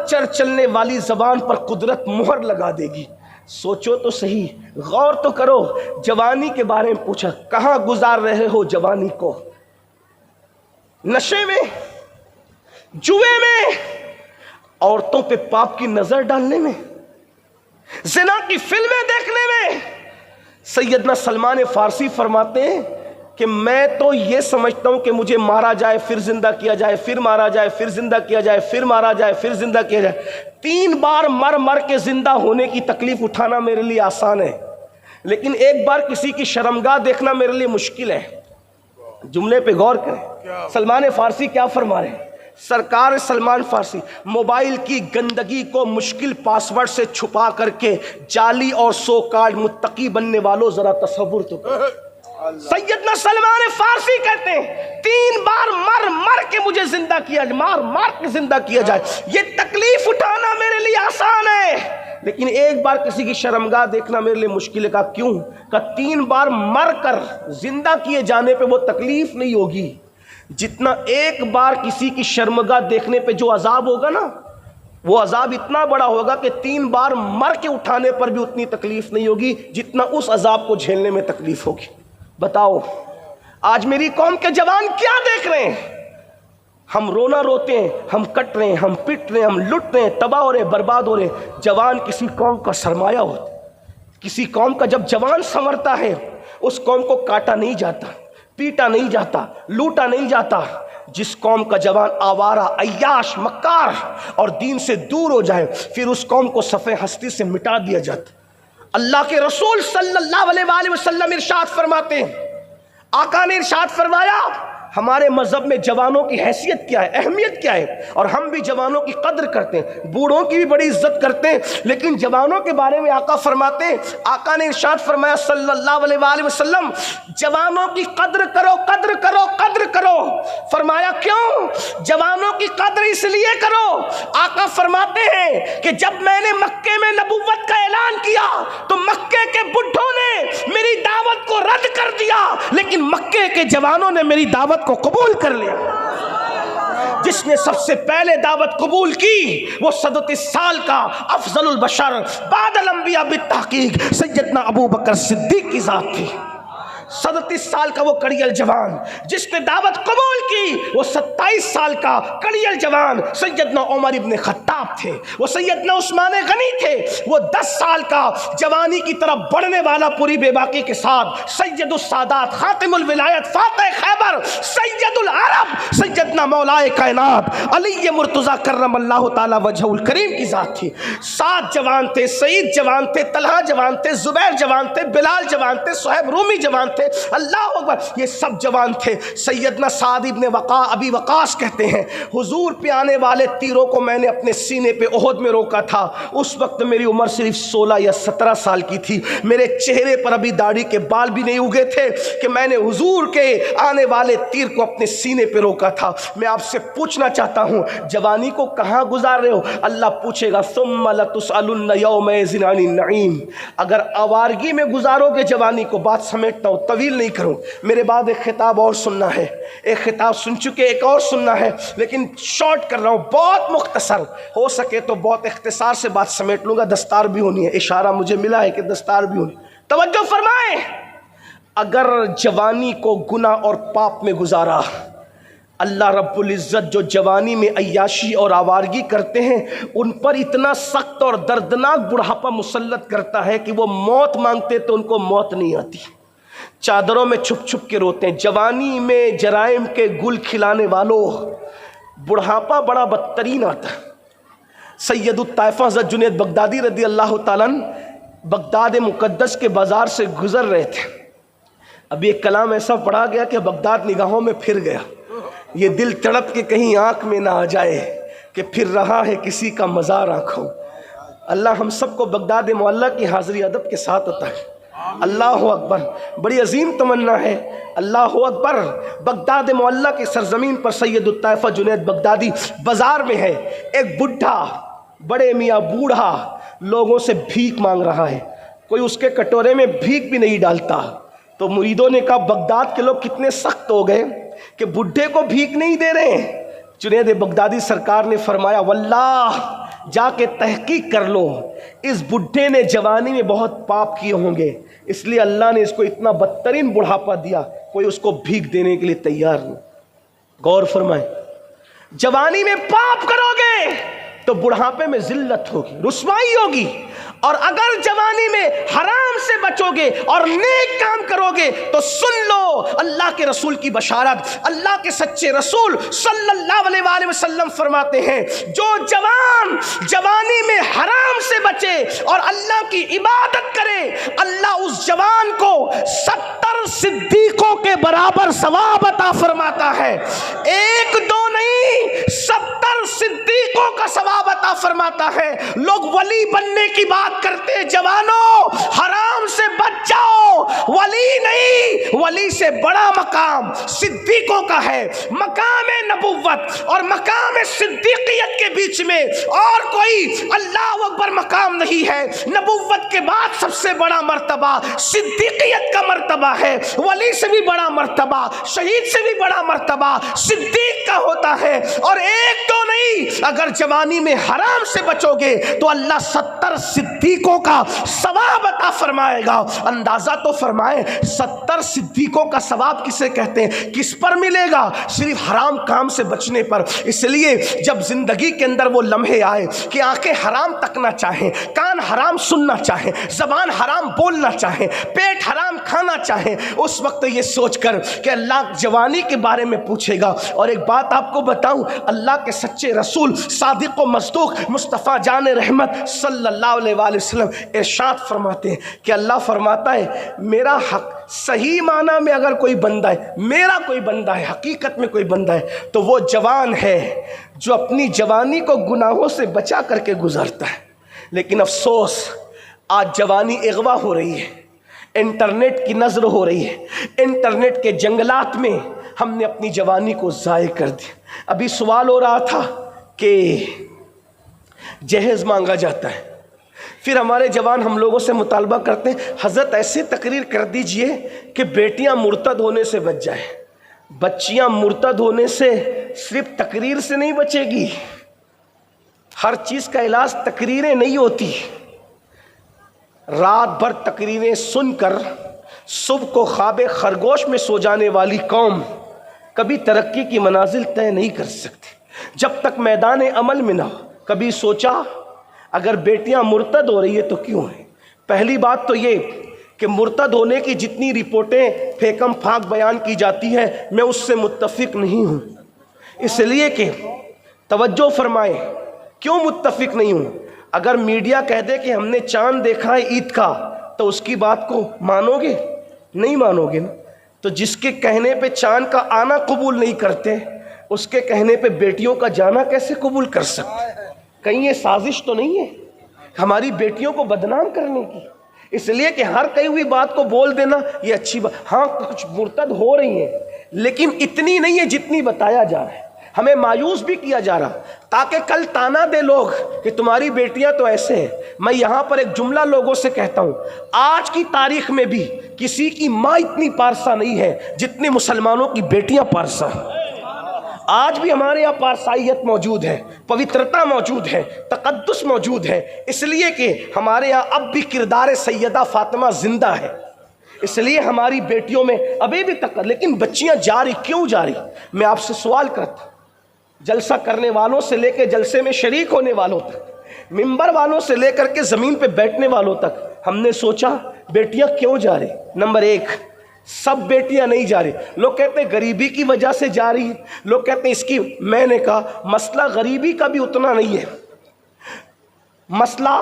چر چلنے والی زبان پر قدرت مہر لگا دے گی۔ سوچو تو صحیح، غور تو کرو۔ جوانی کے بارے میں پوچھا، کہاں گزار رہے ہو جوانی کو؟ نشے میں، جوے میں، عورتوں پہ پاپ کی نظر ڈالنے میں، زنا کی فلمیں دیکھنے میں۔ سیدنا سلمان فارسی فرماتے ہیں کہ میں تو یہ سمجھتا ہوں کہ مجھے مارا جائے پھر زندہ کیا جائے، پھر مارا جائے پھر زندہ کیا جائے، پھر مارا جائے پھر زندہ کیا جائے۔ 3 بار مر کے زندہ ہونے کی تکلیف اٹھانا میرے لیے آسان ہے، لیکن ایک بار کسی کی شرمگاہ دیکھنا میرے لیے مشکل ہے۔ جملے پہ غور کریں، سلمان فارسی کیا فرما رہے ہیں؟ سرکار سلمان فارسی موبائل کی گندگی کو مشکل پاسورڈ سے چھپا کر کے جعلی اور سو کارڈ متقی بننے والوں ذرا تصور تو کرو۔ سیدنا سلمان فارسی کہتے ہیں 3 بار مر کے مجھے زندہ کیا جائے، مار کے زندہ کیا جائے، یہ تکلیف اٹھانا میرے لیے آسان ہے، لیکن ایک بار کسی کی شرمگاہ دیکھنا میرے لیے مشکل ہے۔ کہا کیوں؟ کہا 3 بار مر کر زندہ کیے جانے پہ وہ تکلیف نہیں ہوگی جتنا ایک بار کسی کی شرمگاہ دیکھنے پہ جو عذاب ہوگا نا، وہ عذاب اتنا بڑا ہوگا کہ 3 بار مر کے اٹھانے پر بھی اتنی تکلیف نہیں ہوگی جتنا اس عذاب کو جھیلنے میں تکلیف ہوگی۔ بتاؤ آج میری قوم کے جوان کیا دیکھ رہے ہیں؟ ہم رونا روتے ہیں، ہم کٹ رہے ہیں، ہم پٹ رہے ہیں، ہم لٹ رہے ہیں، تباہ ہو رہے ہیں، برباد ہو رہے ہیں۔ جوان کسی قوم کا سرمایہ ہوتا ہے، کسی قوم کا جب جوان سنورتا ہے اس قوم کو کاٹا نہیں جاتا، پیٹا نہیں جاتا، لوٹا نہیں جاتا۔ جس قوم کا جوان آوارہ، عیاش، مکار اور دین سے دور ہو جائے پھر اس قوم کو صفحہ ہستی سے مٹا دیا جاتا۔ اللہ کے رسول صلی اللہ علیہ وآلہ وسلم ارشاد فرماتے ہیں، آقا نے ارشاد فرمایا ہمارے مذہب میں جوانوں کی حیثیت کیا ہے، اہمیت کیا ہے، اور ہم بھی جوانوں کی قدر کرتے ہیں، بوڑھوں کی بھی بڑی عزت کرتے ہیں، لیکن جوانوں کے بارے میں آقا فرماتے ہیں، آقا نے ارشاد فرمایا صلی اللہ علیہ وآلہ وسلم، جوانوں کی قدر کرو، قدر کرو، قدر کرو۔ فرمایا کیوں؟ جوانوں کی قدر اس لیے کرو، آقا فرماتے ہیں کہ جب میں نے مکے میں نبوت کا اعلان کیا تو مکے کے بڈھوں نے میری دعوت کو رد کر دیا، لیکن مکے کے جوانوں نے میری دعوت کو قبول کر لیا۔ جس نے سب سے پہلے دعوت قبول کی وہ 37 سال کا افضل البشر بعد الانبیاء بالتحقیق سیدنا ابو بکر صدیق کی ذات تھی۔ 37 سال کا وہ کڑیل جوان جس نے دعوت قبول کی، وہ 27 سال کا کڑیل جوان سیدنا عمر ابن خطاب تھے، وہ سیدنا عثمان غنی تھے، وہ 10 سال کا جوانی کی طرف بڑھنے والا پوری بے باکی کے ساتھ سید السادات خاتم الولایت فاتح خیبر سید العرب سیدنا مولائے کائنات علی مرتضیٰ کرم اللہ تعالی وجہ الکریم کی ذات تھی۔ 7 جوان تھے، سعید جوان تھے، طلحہ جوان تھے، زبیر جوان تھے، بلال جوان تھے، صہیب رومی جوان تھے، اللہ اکبر، یہ سب جوان تھے۔ سیدنا سعد ابن ابی وقاص کہتے ہیں حضور پہ آنے والے تیروں کو میں نے اپنے سینے پہ احد میں روکا تھا، اس وقت میری عمر صرف 16 یا 17 سال کی تھی، میرے چہرے پر ابھی داڑھی کے بال بھی نہیں اگے تھے کہ میں نے حضور کے آنے والے تیر کو اپنے سینے پہ روکا تھا۔ میں آپ سے پوچھنا چاہتا ہوں جوانی کو کہاں گزار رہے ہو؟ اللہ پوچھے گا ثم لتسألن یومئذ عن النعیم۔ اگر آوارگی میں گزارو گے جوانی کو، بات سمیٹتا ہوں، طویل نہیں کروں، میرے بعد ایک خطاب اور سننا ہے، ایک خطاب سن چکے ایک اور سننا ہے، لیکن شارٹ کر رہا ہوں، بہت مختصر، ہو سکے تو بہت اختصار سے بات سمیٹ لوں گا، دستار بھی ہونی ہے، اشارہ مجھے ملا ہے کہ دستار بھی ہونی۔ توجہ فرمائیں، اگر جوانی کو گناہ اور پاپ میں گزارا، اللہ رب العزت جو جوانی میں عیاشی اور آوارگی کرتے ہیں ان پر اتنا سخت اور دردناک بڑھاپا مسلط کرتا ہے کہ وہ موت مانگتے تو ان کو موت نہیں آتی، چادروں میں چھپ چھپ کے روتے ہیں۔ جوانی میں جرائم کے گل کھلانے والوں، بڑھاپا بڑا بدترین آتا ہے۔ سید الطائفہ حضرت جنید بغدادی رضی اللہ تعالیٰ بغداد مقدس کے بازار سے گزر رہے تھے، اب یہ کلام ایسا پڑھا گیا کہ بغداد نگاہوں میں پھر گیا، یہ دل تڑپ کے کہیں آنکھ میں نہ آ جائے کہ پھر رہا ہے کسی کا مزار آنکھوں۔ اللہ ہم سب کو بغداد معلیٰ کی حاضری ادب کے ساتھ عطا ہے۔ اللہ اکبر، بڑی عظیم تمنا ہے، اللہ اکبر۔ بغداد معلیٰ کی سرزمین پر سید الطائفہ جنید بغدادی بازار میں ہے، ایک بڈھا، بڑے میاں بوڑھا لوگوں سے بھیک مانگ رہا ہے، کوئی اس کے کٹورے میں بھیک بھی نہیں ڈالتا۔ تو مریدوں نے کہا بغداد کے لوگ کتنے سخت ہو گئے کہ بڈھے کو بھیک نہیں دے رہے ہیں۔ جنید بغدادی سرکار نے فرمایا واللہ جا کے تحقیق کر لو، اس بڈھے نے جوانی میں بہت پاپ کیے ہوں گے، اس لیے اللہ نے اس کو اتنا بدترین بڑھاپا دیا، کوئی اس کو بھیک دینے کے لیے تیار نہیں۔ غور فرمائیں، جوانی میں پاپ کرو گے تو بڑھاپے میں ذلت ہوگی، رسوائی ہوگی، اور اگر جوانی میں حرام سے بچو گے اور نیک کام کرو گے تو سن لو اللہ کے رسول کی بشارت، اللہ کے سچے رسول صلی اللہ علیہ وآلہ وسلم فرماتے ہیں جو جوان جوانی میں حرام سے بچے اور اللہ کی عبادت کرے، اللہ اس جوان کو 70 صدیقوں کے برابر ثواب عطا فرماتا ہے، 1-2 نہیں 70 صدیقوں کا ثواب عطا فرماتا ہے۔ لوگ ولی بننے کی بات کرتے ہیں، جوانوں حرام سے بچ جاؤ، ولی نہیں، ولی سے بڑا مقام صدیقوں کا ہے۔ مقام نبوت اور مقام صدیقیت کے بیچ میں اور کوئی اللہ اکبر مقام نہیں ہے۔ نبوت کے بعد سب سے بڑا مرتبہ صدیقیت کا مرتبہ ہے، ولی سے بھی بڑا مرتبہ، شہید سے بھی بڑا مرتبہ صدیق کا ہوتا ہے۔ اور 1-2 نہیں، اگر جوانی میں حرام سے بچو گے تو اللہ 70 صدیقوں کا ثواب عطا فرمائے گا۔ اندازہ تو فرمائیں 70 صدیقوں کا ثواب کسے کہتے ہیں، کس پر ملے گا؟ صرف حرام کام سے بچنے پر۔ اس لیے جب زندگی کے اندر وہ لمحے آئے کہ آنکھیں حرام تکنا چاہیں، کان حرام سننا چاہیں، زبان حرام بولنا چاہیں، پیٹ حرام کھانا چاہیں، اس وقت یہ سوچ کر کہ اللہ جوانی کے بارے میں پوچھے گا۔ اور ایک بات آپ کو بتاؤں، اللہ کے سچے رسول صادق و مصدوق مصطفیٰ جان رحمت صلی اللہ علیہ وآلہ وسلم ارشاد فرماتے ہیں کہ اللہ فرماتا ہے میرا حق صحیح معنی میں اگر کوئی بندہ ہے، میرا کوئی بندہ ہے، حقیقت میں کوئی بندہ ہے، تو وہ جوان ہے جو اپنی جوانی کو گناہوں سے بچا کر کے گزارتا ہے۔ لیکن افسوس، آج جوانی اغوا ہو رہی ہے، انٹرنیٹ کی نظر ہو رہی ہے، انٹرنیٹ کے جنگلات میں ہم نے اپنی جوانی کو ضائع کر دیا۔ ابھی سوال ہو رہا تھا کہ جہیز مانگا جاتا ہے، پھر ہمارے جوان ہم لوگوں سے مطالبہ کرتے ہیں حضرت ایسی تقریر کر دیجئے کہ بیٹیاں مرتد ہونے سے بچ جائیں۔ بچیاں مرتد ہونے سے صرف تقریر سے نہیں بچے گی، ہر چیز کا علاج تقریریں نہیں ہوتی۔ رات بھر تقریریں سن کر صبح کو خواب خرگوش میں سو جانے والی قوم کبھی ترقی کی منازل طے نہیں کر سکتی جب تک میدان عمل میں نہ ہو۔ کبھی سوچا اگر بیٹیاں مرتد ہو رہی ہے تو کیوں ہیں؟ پہلی بات تو یہ کہ مرتد ہونے کی جتنی رپورٹیں پھیکم پھاک بیان کی جاتی ہیں میں اس سے متفق نہیں ہوں، اس لیے کہ توجہ فرمائیں کیوں متفق نہیں ہوں۔ اگر میڈیا کہہ دے کہ ہم نے چاند دیکھا ہے عید کا تو اس کی بات کو مانو گے؟ نہیں مانو گے نا۔ تو جس کے کہنے پہ چاند کا آنا قبول نہیں کرتے، اس کے کہنے پہ بیٹیوں کا جانا کیسے قبول کر سکتے؟ کہیں یہ سازش تو نہیں ہے ہماری بیٹیوں کو بدنام کرنے کی؟ اس لیے کہ ہر کہی ہوئی بات کو بول دینا یہ اچھی بات، ہاں کچھ مرتد ہو رہی ہیں لیکن اتنی نہیں ہے جتنی بتایا جا رہا ہے۔ ہمیں مایوس بھی کیا جا رہا تاکہ کل تانا دے لوگ کہ تمہاری بیٹیاں تو ایسے ہیں۔ میں یہاں پر ایک جملہ لوگوں سے کہتا ہوں، آج کی تاریخ میں بھی کسی کی ماں اتنی پارسا نہیں ہے جتنی مسلمانوں کی بیٹیاں پارسا ہیں۔ آج بھی ہمارے یہاں پارسائیت موجود ہے، پوترتا موجود ہے، تقدس موجود ہے، اس لیے کہ ہمارے یہاں اب بھی کردار سیدہ فاطمہ زندہ ہے، اس لیے ہماری بیٹیوں میں ابھی بھی لیکن بچیاں جاری کیوں جاری؟ میں آپ سے سوال کرتا، جلسہ کرنے والوں سے لے کے جلسے میں شریک ہونے والوں تک، ممبر والوں سے لے کر کے زمین پہ بیٹھنے والوں تک، ہم نے سوچا بیٹیاں کیوں جا رہی؟ نمبر ایک، سب بیٹیاں نہیں جا رہی۔ لوگ کہتے ہیں غریبی کی وجہ سے جا رہی ہے، لوگ کہتے ہیں اس کی، میں نے کہا مسئلہ غریبی کا بھی اتنا نہیں ہے، مسئلہ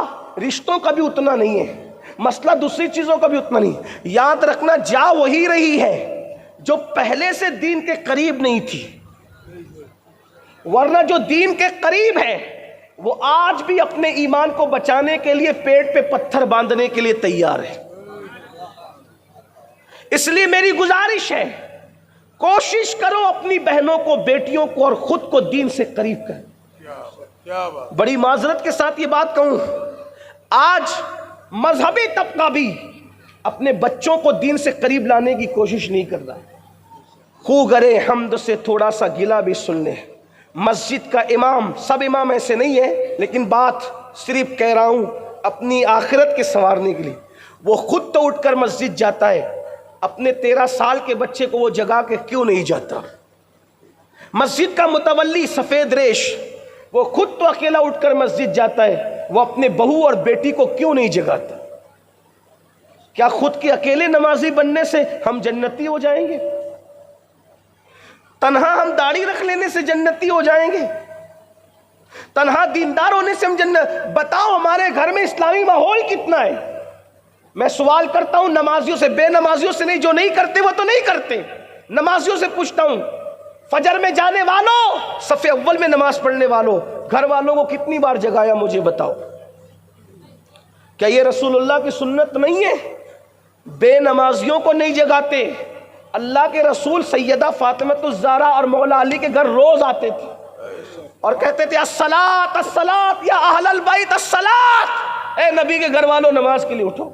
رشتوں کا بھی اتنا نہیں ہے، مسئلہ دوسری چیزوں کا بھی اتنا نہیں ہے۔ یاد رکھنا جا وہی رہی ہے جو پہلے سے دین کے قریب نہیں تھی، ورنہ جو دین کے قریب ہے وہ آج بھی اپنے ایمان کو بچانے کے لیے پیٹ پہ پتھر باندھنے کے لیے تیار ہے۔ اس لیے میری گزارش ہے کوشش کرو اپنی بہنوں کو، بیٹیوں کو اور خود کو دین سے قریب کریں۔ بڑی معذرت کے ساتھ یہ بات کہوں، آج مذہبی طبقہ بھی اپنے بچوں کو دین سے قریب لانے کی کوشش نہیں کر رہا۔ خو گرے حمد سے تھوڑا سا گلہ بھی سن لیں، مسجد کا امام، سب امام ایسے نہیں ہیں لیکن بات صرف کہہ رہا ہوں اپنی آخرت کے سنوارنے کے لیے، وہ خود تو اٹھ کر مسجد جاتا ہے، اپنے 13 سال کے بچے کو وہ جگا کے کیوں نہیں جاتا؟ مسجد کا متولی سفید ریش، وہ خود تو اکیلا اٹھ کر مسجد جاتا ہے، وہ اپنے بہو اور بیٹی کو کیوں نہیں جگاتا؟ کیا خود کے اکیلے نمازی بننے سے ہم جنتی ہو جائیں گے؟ تنہا ہم داڑھی رکھ لینے سے جنتی ہو جائیں گے؟ تنہا دیندار ہونے سے ہم جنت؟ بتاؤ ہمارے گھر میں اسلامی ماحول کتنا ہے؟ میں سوال کرتا ہوں نمازیوں سے، بے نمازیوں سے نہیں، جو نہیں کرتے وہ تو نہیں کرتے، نمازیوں سے پوچھتا ہوں، فجر میں جانے والوں، صف اول میں نماز پڑھنے والوں، گھر والوں کو کتنی بار جگایا مجھے بتاؤ؟ کیا یہ رسول اللہ کی سنت نہیں ہے؟ بے نمازیوں کو نہیں جگاتے۔ اللہ کے رسول سیدہ فاطمہ الزہرا اور مولا علی کے گھر روز آتے تھے اور کہتے تھے الصلاۃ الصلاۃ یا اہل البیت الصلاۃ، اے نبی کے گھر والوں نماز کے لیے اٹھو۔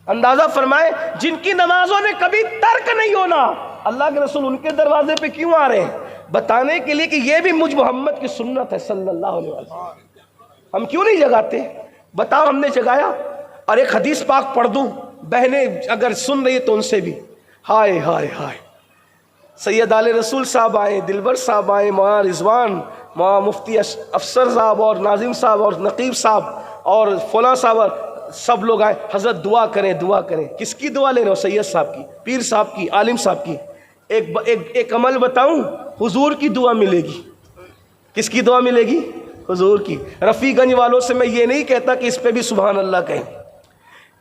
اندازہ فرمائے جن کی نمازوں نے کبھی ترک نہیں ہونا، اللہ کے رسول ان کے دروازے پہ کیوں آ رہے ہیں؟ بتانے کے لیے کہ یہ بھی مجھ محمد کی سنت ہے صلی اللہ علیہ وسلم۔ ہم کیوں نہیں جگاتے؟ بتاؤ ہم نے جگایا؟ اور ایک حدیث پاک پڑھ دوں، بہنیں اگر سن رہی تو ان سے بھی، ہائے ہائے ہائے، سید آل رسول صاحب آئے، دلبر صاحب آئے، مولانا رضوان، مولانا مفتی افسر صاحب اور ناظم صاحب اور نقیب صاحب اور فلاں صاحب، سب لوگ آئے، حضرت دعا کریں دعا کریں۔ کس کی دعا لے رہے ہو؟ سید صاحب کی، پیر صاحب کی، عالم صاحب کی۔ ایک عمل بتاؤں، حضور کی دعا ملے گی۔ کس کی دعا ملے گی؟ حضور کی۔ رفیع گنج والوں سے میں یہ نہیں کہتا کہ اس پہ بھی سبحان اللہ کہیں،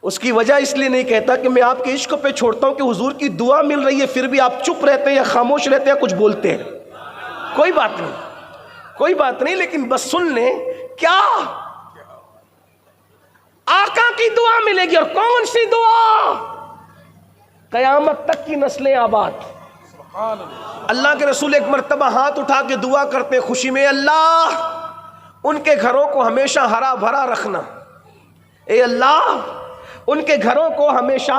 اس کی وجہ اس لیے نہیں کہتا کہ میں آپ کے عشق پہ چھوڑتا ہوں کہ حضور کی دعا مل رہی ہے پھر بھی آپ چپ رہتے ہیں یا خاموش رہتے ہیں یا کچھ بولتے ہیں. کوئی بات نہیں، کوئی بات نہیں، لیکن بس سن لیں کیا آقا کی دعا ملے گی. اور کون سی دعا؟ قیامت تک کی نسلیں آباد. اللہ کے رسول ایک مرتبہ ہاتھ اٹھا کے دعا کرتے خوشی میں، اللہ ان کے گھروں کو ہمیشہ ہرا بھرا رکھنا. اے اللہ ان کے گھروں کو ہمیشہ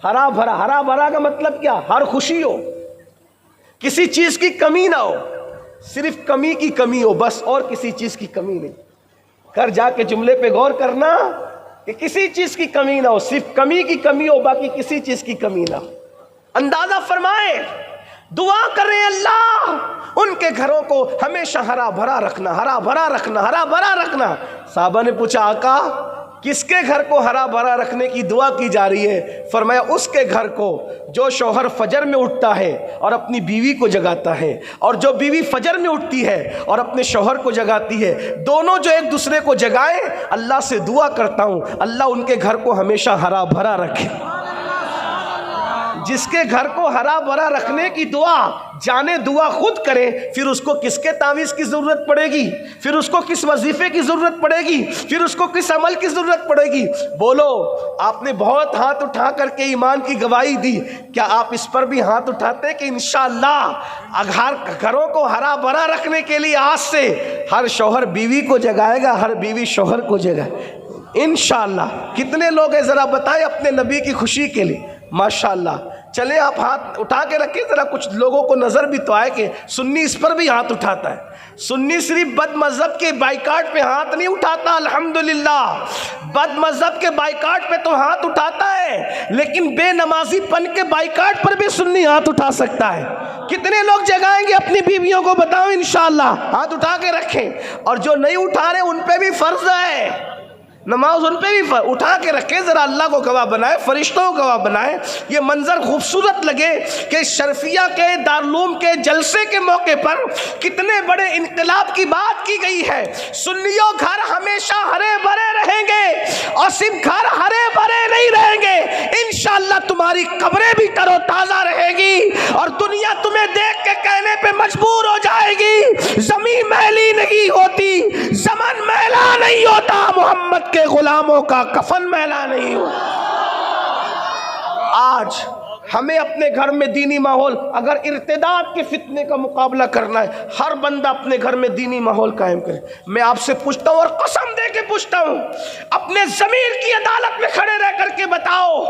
ہرا بھرا. ہرا بھرا کا مطلب کیا؟ ہر خوشی ہو، کسی چیز کی کمی نہ ہو، صرف کمی کی کمی ہو بس، اور کسی چیز کی کمی نہیں. گھر جا کے جملے پہ غور کرنا کہ کسی چیز کی کمی نہ ہو، صرف کمی کی کمی ہو، باقی کسی چیز کی کمی نہ ہو. اندازہ فرمائے دعا کریں اللہ ان کے گھروں کو ہمیشہ ہرا بھرا رکھنا، ہرا بھرا رکھنا، ہرا بھرا رکھنا. صحابہ نے پوچھا آقا کس کے گھر کو ہرا بھرا رکھنے کی دعا کی جا رہی ہے؟ فرمایا اس کے گھر کو جو شوہر فجر میں اٹھتا ہے اور اپنی بیوی کو جگاتا ہے، اور جو بیوی فجر میں اٹھتی ہے اور اپنے شوہر کو جگاتی ہے، دونوں جو ایک دوسرے کو جگائیں. اللہ سے دعا کرتا ہوں اللہ ان کے گھر کو ہمیشہ ہرا بھرا رکھے. جس کے گھر کو ہرا بھرا رکھنے کی دعا جانے دعا خود کرے، پھر اس کو کس کے تعویذ کی ضرورت پڑے گی؟ پھر اس کو کس وظیفے کی ضرورت پڑے گی؟ پھر اس کو کس عمل کی ضرورت پڑے گی؟ بولو، آپ نے بہت ہاتھ اٹھا کر کے ایمان کی گواہی دی، کیا آپ اس پر بھی ہاتھ اٹھاتے کہ انشاءاللہ گھروں کو ہرا بھرا رکھنے کے لیے آج سے ہر شوہر بیوی کو جگائے گا، ہر بیوی شوہر کو جگائے انشاءاللہ؟ کتنے لوگ ہیں ذرا بتائیں اپنے نبی کی خوشی کے لیے؟ ماشاءاللہ. چلے آپ ہاتھ اٹھا کے رکھیں ذرا، کچھ لوگوں کو نظر بھی تو آئے کہ سنی اس پر بھی ہاتھ اٹھاتا ہے. سنی صرف بد مذہب کے بائیکاٹ پہ ہاتھ نہیں اٹھاتا، الحمدللہ بد مذہب کے بائیکاٹ پہ تو ہاتھ اٹھاتا ہے، لیکن بے نمازی پن کے بائیکاٹ پر بھی سنی ہاتھ اٹھا سکتا ہے. کتنے لوگ جگائیں گے اپنی بیویوں کو؟ بتاؤ انشاءاللہ. ہاتھ اٹھا کے رکھیں. اور جو نہیں اٹھا رہے ان پہ بھی فرض ہے نماز، ان پہ بھی اٹھا کے رکھے. ذرا اللہ کو گواہ بنائے، فرشتوں کو گواہ بنائے. یہ منظر خوبصورت لگے کہ شرفیہ کے دارالعلوم کے جلسے کے موقع پر کتنے بڑے انقلاب کی بات کی گئی ہے. سنیوں گھر ہمیشہ ہرے بھرے رہیں گے، اور صرف گھر ہرے بھرے نہیں رہیں گے، انشاءاللہ تمہاری قبریں بھی تر و تازہ رہے گی، اور دنیا تمہیں دیکھ کے کہنے پہ مجبور ہو جائے گی زمین میلی نہیں ہوتی، زمن میلا نہیں ہوتا، محمد کے غلاموں کا کفن میلا نہیں ہوا. آج ہمیں اپنے گھر میں دینی ماحول، اگر ارتداد کے فتنے کا مقابلہ کرنا ہے، ہر بندہ اپنے گھر میں دینی ماحول قائم کرے. میں آپ سے پوچھتا ہوں اور قسم دے کے پوچھتا ہوں، اپنے ضمیر کی عدالت میں کھڑے رہ کر کے بتاؤ،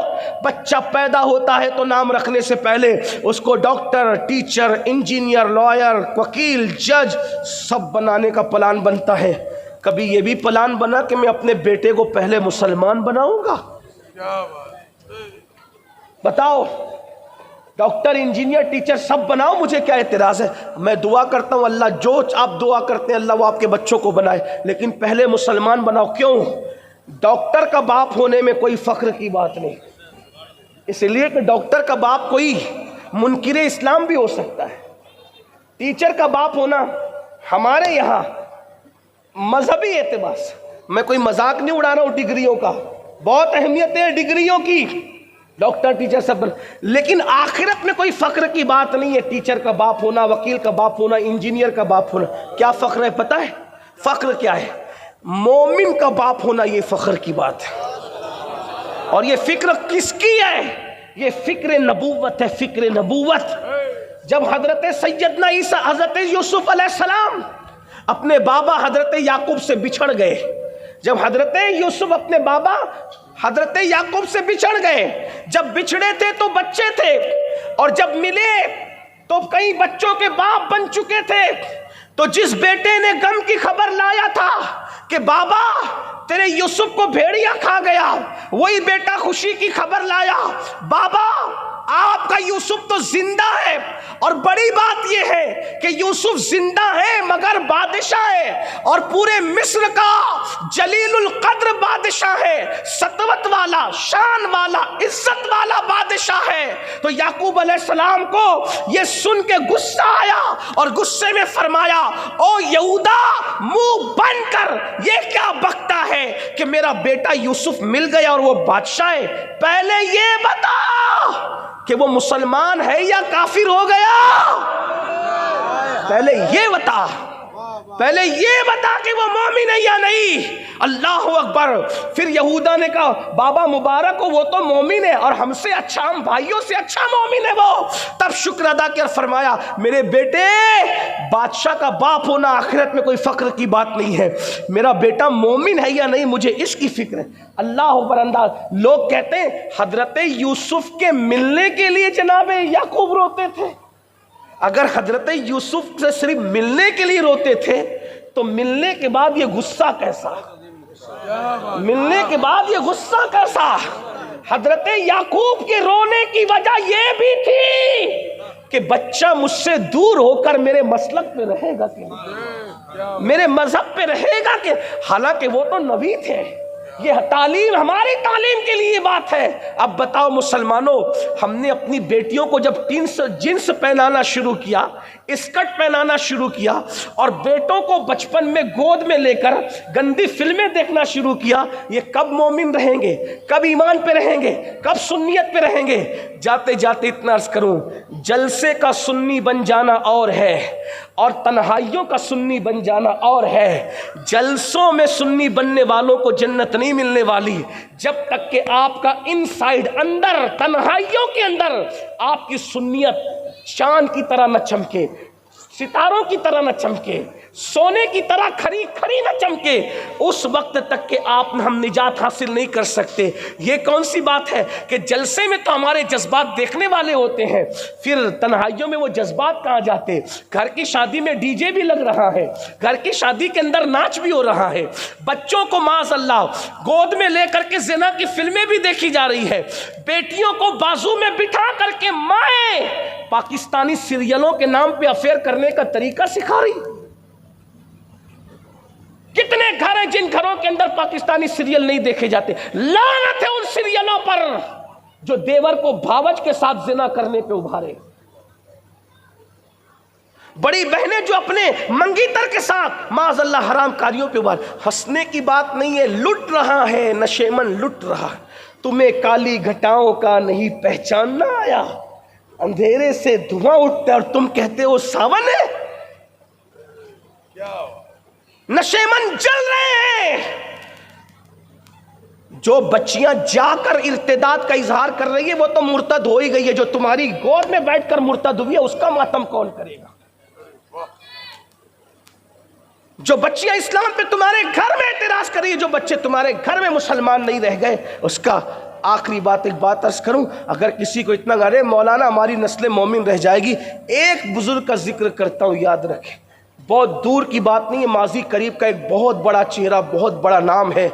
بچہ پیدا ہوتا ہے تو نام رکھنے سے پہلے اس کو ڈاکٹر، ٹیچر، انجینئر، لائر، وکیل، جج سب بنانے کا پلان بنتا ہے. کبھی یہ بھی پلان بنا کہ میں اپنے بیٹے کو پہلے مسلمان بناؤں گا؟ بتاؤ، ڈاکٹر، انجینئر، ٹیچر سب بناؤ، مجھے کیا اعتراض ہے؟ میں دعا کرتا ہوں اللہ جو آپ دعا کرتے ہیں اللہ وہ آپ کے بچوں کو بنائے، لیکن پہلے مسلمان بناؤ. کیوں؟ ڈاکٹر کا باپ ہونے میں کوئی فخر کی بات نہیں، اس لیے کہ ڈاکٹر کا باپ کوئی منکر اسلام بھی ہو سکتا ہے. ٹیچر کا باپ ہونا ہمارے یہاں مذہبی اعتبار سے، میں کوئی مذاق نہیں اڑا رہا ہوں، ڈگریوں کا بہت اہمیت ہے، ڈگریوں کی، ڈاکٹر، ٹیچر سب، لیکن آخرت میں کوئی فخر کی بات نہیں ہے. ٹیچر کا باپ ہونا، وکیل کا باپ ہونا، انجینئر کا باپ ہونا، کیا فخر ہے پتہ ہے؟ فخر کیا ہے؟ مومن کا باپ ہونا، یہ فخر کی بات ہے. اور یہ فکر کس کی ہے؟ یہ فکر نبوت ہے، فکر نبوت. جب حضرت سیدنا عیسیٰ، حضرت یوسف علیہ السلام اپنے بابا حضرت یعقوب سے بچھڑ گئے، جب حضرت یوسف اپنے بابا حضرت یعقوب سے بچھڑ گئے، جب بچھڑے تھے تو بچے تھے، اور جب ملے تو کئی بچوں کے باپ بن چکے تھے. تو جس بیٹے نے غم کی خبر لایا تھا کہ بابا تیرے یوسف کو بھیڑیا کھا گیا، وہی بیٹا خوشی کی خبر لایا، بابا آپ کا یوسف تو زندہ ہے، اور بڑی بات یہ ہے کہ یوسف زندہ ہے مگر بادشاہ ہے، اور پورے مصر کا جلیل القدر بادشاہ ہے، سطوت والا، شان والا، عزت والا بادشاہ ہے۔ تو یعقوب علیہ السلام کو یہ سن کے غصہ آیا، اور غصے میں فرمایا، او یہودا منہ بند کر، یہ کیا بکتا ہے کہ میرا بیٹا یوسف مل گیا اور وہ بادشاہ ہے؟ پہلے یہ بتا کہ وہ مسلمان ہے یا کافر ہو گیا؟ پہلے یہ بتا، پہلے یہ بتا کہ وہ مومن ہے یا نہیں۔ اللہ اکبر۔ پھر یہودا نے کہا بابا مبارک ہو، وہ تو مومن ہے، اور ہم سے اچھا، ہم بھائیوں سے اچھا مومن ہے وہ۔ تب شکر ادا کیا، فرمایا میرے بیٹے بادشاہ کا باپ ہونا آخرت میں کوئی فخر کی بات نہیں ہے، میرا بیٹا مومن ہے یا نہیں مجھے اس کی فکر ہے۔ اللہ اکبر انداز۔ لوگ کہتے ہیں حضرت یوسف کے ملنے کے لیے جناب یعقوب روتے تھے۔ اگر حضرت یوسف سے صرف ملنے کے لیے روتے تھے تو ملنے کے بعد یہ غصہ کیسا؟ ملنے کے بعد یہ غصہ کیسا؟ حضرت یعقوب کے رونے کی وجہ یہ بھی تھی کہ بچہ مجھ سے دور ہو کر میرے مسلک پہ رہے گا کہ میرے مذہب پہ رہے گا کہ، حالانکہ وہ تو نبی تھے۔ یہ تعلیم، ہماری تعلیم کے لیے بات ہے۔ اب بتاؤ مسلمانوں، ہم نے اپنی بیٹیوں کو جب جنس پہنانا شروع کیا، اسکرٹ پہنانا شروع کیا، اور بیٹوں کو بچپن میں گود میں لے کر گندی فلمیں دیکھنا شروع کیا، یہ کب مومن رہیں گے؟ کب ایمان پہ رہیں گے؟ کب سنیت پہ رہیں گے؟ جاتے جاتے اتنا عرض کروں، جلسے کا سنی بن جانا اور ہے، اور تنہائیوں کا سنی بن جانا اور ہے۔ جلسوں میں سنی بننے والوں کو جنت نہیں ملنے والی جب تک کہ آپ کا انسائیڈ اندر، تنہائیوں کے اندر آپ کی سنیت چاند کی طرح نہ چمکے، ستاروں کی طرح نہ چمکے، سونے کی طرح کھری کھری نہ چمکے، اس وقت تک کہ ہم نجات حاصل نہیں کر سکتے۔ یہ کون سی بات ہے کہ جلسے میں تو ہمارے جذبات دیکھنے والے ہوتے ہیں، پھر تنہائیوں میں وہ جذبات کہاں جاتے؟ گھر کی شادی میں ڈی جے بھی لگ رہا ہے، گھر کی شادی کے اندر ناچ بھی ہو رہا ہے، بچوں کو معاذ اللہ گود میں لے کر کے زنا کی فلمیں بھی دیکھی جا رہی ہے، بیٹیوں کو بازو میں بٹھا کر کے مائیں پاکستانی سیریلوں کے نام پہ افیئر کرنے کا طریقہ سکھا رہی۔ کتنے گھر ہیں جن گھروں کے اندر پاکستانی سیریل نہیں دیکھے جاتے؟ لعنت ہے ان سیریلوں پر جو دیور کو بھاوج کے ساتھ زنا کرنے پہ ابھارے، بڑی بہنیں جو اپنے منگیتر کے ساتھ معاذ اللہ حرام کاریوں پہ ابھارے۔ ہنسنے کی بات نہیں ہے، لٹ رہا ہے نشیمن، لٹ رہا۔ تمہیں کالی گھٹاؤں کا نہیں پہچاننا آیا، اندھیرے سے دھواں اٹھتا ہے اور تم کہتے ہو ساون ہے۔ نشیمن جل رہے ہیں۔ جو بچیاں جا کر ارتداد کا اظہار کر رہی ہے وہ تو مرتد ہو ہی گئی ہے، جو تمہاری گود میں بیٹھ کر مرتد ہوئی ہے اس کا ماتم کون کرے گا؟ جو بچیاں اسلام پہ تمہارے گھر میں اعتراض کر رہی ہے، جو بچے تمہارے گھر میں مسلمان نہیں رہ گئے، اس کا آخری بات ایک بات عرض کروں، اگر کسی کو اتنا گارے مولانا ہماری نسل مومن رہ جائے گی، ایک بزرگ کا ذکر کرتا ہوں، یاد رکھیں، بہت دور کی بات نہیں ہے، ماضی قریب کا ایک بہت بڑا چہرہ، بہت بڑا نام ہے،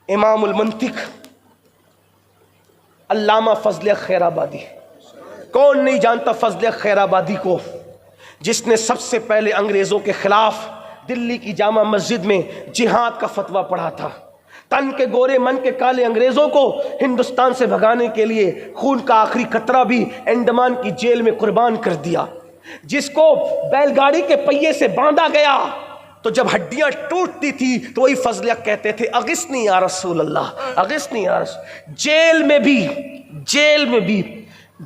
امام المنطق علامہ فضل خیر آبادی۔ کون نہیں جانتا فضل خیر آبادی کو، جس نے سب سے پہلے انگریزوں کے خلاف دلی کی جامع مسجد میں جہاد کا فتویٰ پڑھا تھا، تن کے گورے من کے کالے انگریزوں کو ہندوستان سے بھگانے کے لیے خون کا آخری قطرہ بھی انڈمان کی جیل میں قربان کر دیا، جس کو بیل گاڑی کے پہیے سے باندھا گیا تو جب ہڈیاں ٹوٹتی تھی تو وہی فضلیہ کہتے تھے اغثنی یا رسول اللہ، اغثنی یا رسول۔ جیل میں بھی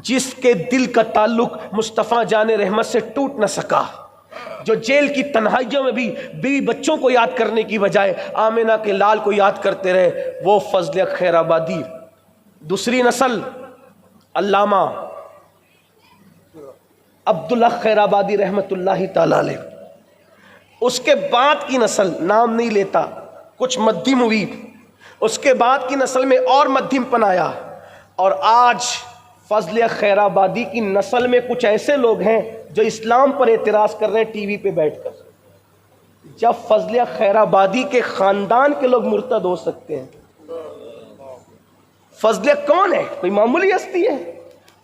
جس کے دل کا تعلق مصطفیٰ جان رحمت سے ٹوٹ نہ سکا، جو جیل کی تنہائیوں میں بھی بیوی بچوں کو یاد کرنے کی بجائے آمنہ کے لال کو یاد کرتے رہے، وہ فضل خیر آبادی۔ دوسری نسل علامہ عبداللہ خیر آبادی رحمت اللہ تعالی علیہ، اس کے بعد کی نسل نام نہیں لیتا، کچھ مدھم ہوئی، اس کے بعد کی نسل میں اور مدھم پن آیا، اور آج فضل خیر آبادی کی نسل میں کچھ ایسے لوگ ہیں جو اسلام پر اعتراض کر رہے ہیں ٹی وی پہ بیٹھ کر۔ جب فضل خیر آبادی کے خاندان کے لوگ مرتد ہو سکتے ہیں، فضل کون ہے؟ کوئی معمولی ہستی ہے؟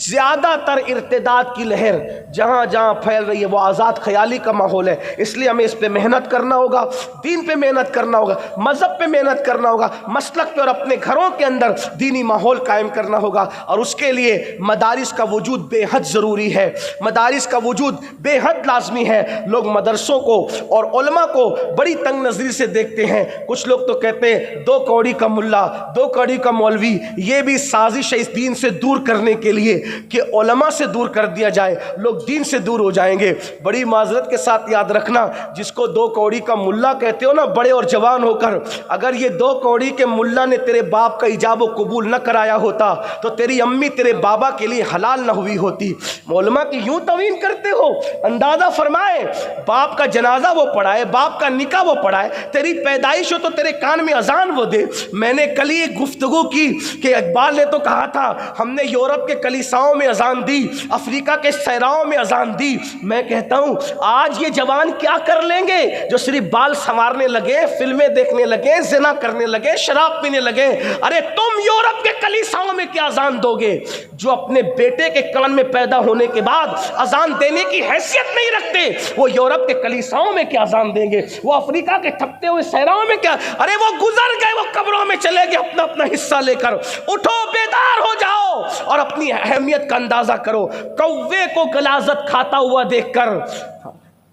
زیادہ تر ارتداد کی لہر جہاں جہاں پھیل رہی ہے وہ آزاد خیالی کا ماحول ہے، اس لیے ہمیں اس پہ محنت کرنا ہوگا، دین پہ محنت کرنا ہوگا، مذہب پہ محنت کرنا ہوگا، مسلک پہ اور اپنے گھروں کے اندر دینی ماحول قائم کرنا ہوگا، اور اس کے لیے مدارس کا وجود بے حد ضروری ہے، مدارس کا وجود بے حد لازمی ہے۔ لوگ مدرسوں کو اور علماء کو بڑی تنگ نظری سے دیکھتے ہیں، کچھ لوگ تو کہتے ہیں 2 کوڑی کا ملا، 2 کوڑی کا مولوی، یہ بھی سازش ہے اس دین سے دور کرنے کے لیے کہ علماء سے دور کر دیا جائے، لوگ دین سے دور ہو جائیں گے۔ بڑی معذرت کے ساتھ یاد رکھنا، جس کو 2 کوڑی کا ملا کہتے ہو نا بڑے اور جوان ہو کر، اگر یہ 2 کوڑی کے ملا نے تیرے باپ کا ایجاب و قبول نہ کرایا ہوتا تو تیری امی تیرے بابا کے لیے حلال نہ ہوئی ہوتی۔ علماء کی یوں توہین کرتے ہو، اندازہ فرمائے باپ کا جنازہ وہ پڑھائے، باپ کا نکاح وہ پڑھائے، تیری پیدائش ہو تو تیرے کان میں اذان وہ دے۔ میں نے کل ہی ایک گفتگو کی کہ اقبال نے تو کہا تھا ہم نے یورپ کے کلیساؤں میں اذان دی، افریقہ کے صحراؤں میں اذان دی۔ میں کہتا ہوں آج یہ جوان کیا کر لیں گے جو صرف بال سنوارنے لگے، فلمیں دیکھنے لگے، زنا کرنے لگے، شراب پینے لگے؟ ارے تم یورپ کے کلیساؤں میں کیا اذان دو گے؟ جو اپنے بیٹے کے کان میں پیدا ہونے کے بعد اذان دینے کی حیثیت نہیں رکھتے، وہ یورپ کے کلیساؤں میں کیا اذان دیں گے؟ وہ افریقہ کے تھکتے ہوئے صحراؤں میں کیا؟ ارے وہ گزر گئے، وہ قبروں میں چلے گئے اپنا اپنا حصہ لے کر۔ اٹھو، بیدار ہو جاؤ اور اپنی اہمیت کا اندازہ کرو۔ کوے کو غلاظت کھاتا ہوا دیکھ کر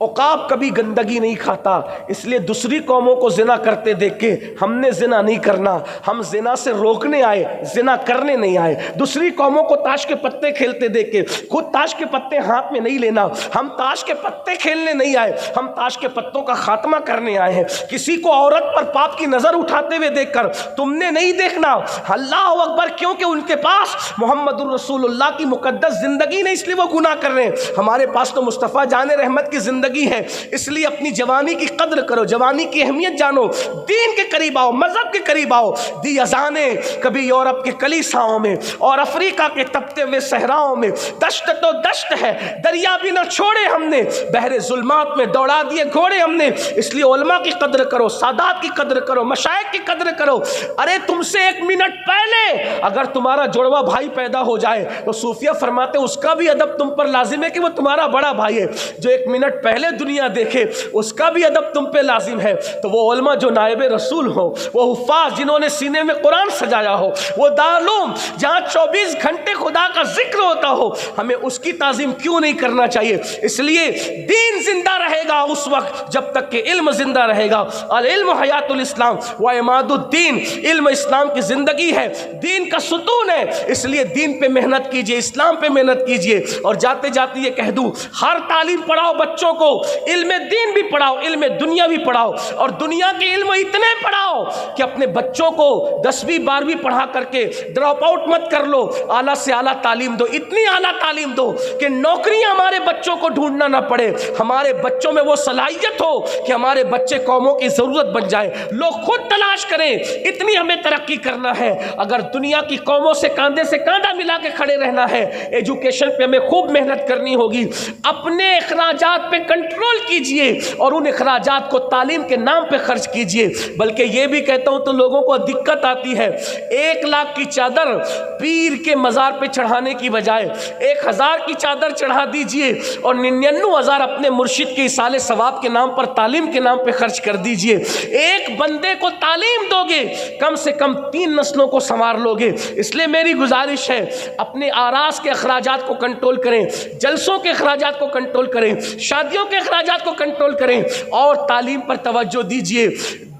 عقاب کبھی گندگی نہیں کھاتا، اس لیے دوسری قوموں کو زنا کرتے دیکھ کے ہم نے زنا نہیں کرنا، ہم زنا سے روکنے آئے، زنا کرنے نہیں آئے۔ دوسری قوموں کو تاش کے پتے کھیلتے دیکھ کے خود تاش کے پتے ہاتھ میں نہیں لینا، ہم تاش کے پتے کھیلنے نہیں آئے، ہم تاش کے پتوں کا خاتمہ کرنے آئے ہیں۔ کسی کو عورت پر پاپ کی نظر اٹھاتے ہوئے دیکھ کر تم نے نہیں دیکھنا، اللہ اکبر، کیونکہ ان کے پاس محمد الرسول اللہ کی مقدس زندگی نہیں، اس لیے وہ گناہ کر رہے ہیں۔ ہمارے پاس تو مصطفیٰ جان رحمت کی زندگی ہے، اس لیے اپنی جوانی کی قدر کرو، جوانی کی اہمیت جانو، دین کے قریب آؤ، مذہب کے قریب آؤ۔ دی اذانیں کبھی یورپ کے کلیساؤں میں اور افریقہ کے تپتے ہوئے صحراؤں میں، دشت تو دشت ہے، دریا بھی نہ چھوڑے ہم نے، بحر ظلمات میں دوڑا دیے گھوڑے ہم نے۔ اس لیے علماء کی قدر کرو، سادات کی قدر کرو، مشائخ کی قدر کرو۔ ارے تم سے 1 منٹ پہلے اگر تمہارا جڑواں بھائی پیدا ہو جائے تو صوفیہ فرماتے اس کا بھی ادب تم پر لازم ہے کہ وہ تمہارا بڑا بھائی ہے۔ جو 1 منٹ پہلے دنیا دیکھے اس کا بھی ادب تم پہ لازم ہے۔ تو وہ علماء جو نائب رسول ہو، وہ حفاظ جنہوں نے سینے میں قرآن سجایا ہو، وہ دارالعلوم جہاں 24 گھنٹے خدا کا ذکر ہوتا ہو، ہمیں اس کی تعظیم کیوں نہیں کرنا چاہیے؟ اس لیے دین زندہ رہے گا اس وقت جب تک کہ علم زندہ رہے گا۔ العلم حیات الاسلام و عماد الدین، علم اسلام کی زندگی ہے، دین کا ستون ہے، اس لیے دین پہ محنت کیجئے، اسلام پہ محنت کیجئے۔ اور جاتے جاتے یہ کہہ دوں، ہر تعلیم پڑھاؤ بچوں کو، علم دین بھی پڑھاؤ، علم دنیا بھی پڑھاؤ، اور دنیا کے علم اتنے پڑھاؤ کہ اپنے بچوں کو 10ویں 12ویں پڑھا کر کے ڈراپ آؤٹ مت کر لو، اعلیٰ سے اعلیٰ تعلیم دو، اتنی اعلیٰ تعلیم دو کہ نوکریاں ہمارے بچوں کو ڈھونڈنا نہ پڑے، ہمارے بچوں میں وہ صلاحیت ہو کہ ہمارے بچے قوموں کی ضرورت بن جائے، لوگ خود تلاش کریں۔ اتنی ہمیں ترقی کرنا ہے، اگر دنیا کی قوموں سے کاندھے سے کاندھا ملا کے کھڑے رہنا ہے، ایجوکیشن پہ ہمیں خوب محنت کرنی ہوگی۔ اپنے اخراجات پہ کنٹرول کیجئے اور ان اخراجات کو تعلیم کے نام پہ خرچ کیجئے۔ بلکہ یہ بھی کہتا ہوں تو لوگوں کو دقت آتی ہے، 1 لاکھ کی چادر پیر کے مزار پہ چڑھانے کی بجائے 1000 کی چادر چڑھا دیجئے اور 99,000 اپنے مرشد کے ایصال ثواب کے نام پر، تعلیم کے نام پہ خرچ کر دیجئے۔ ایک بندے کو تعلیم دو گے، کم سے کم 3 نسلوں کو سنوار لوگے۔ اس لیے میری گزارش ہے اپنے آراس کے اخراجات کو کنٹرول کریں، جلسوں کے اخراجات کو کنٹرول کریں، شادیوں کے اخراجات کو کنٹرول کریں اور تعلیم پر توجہ دیجئے۔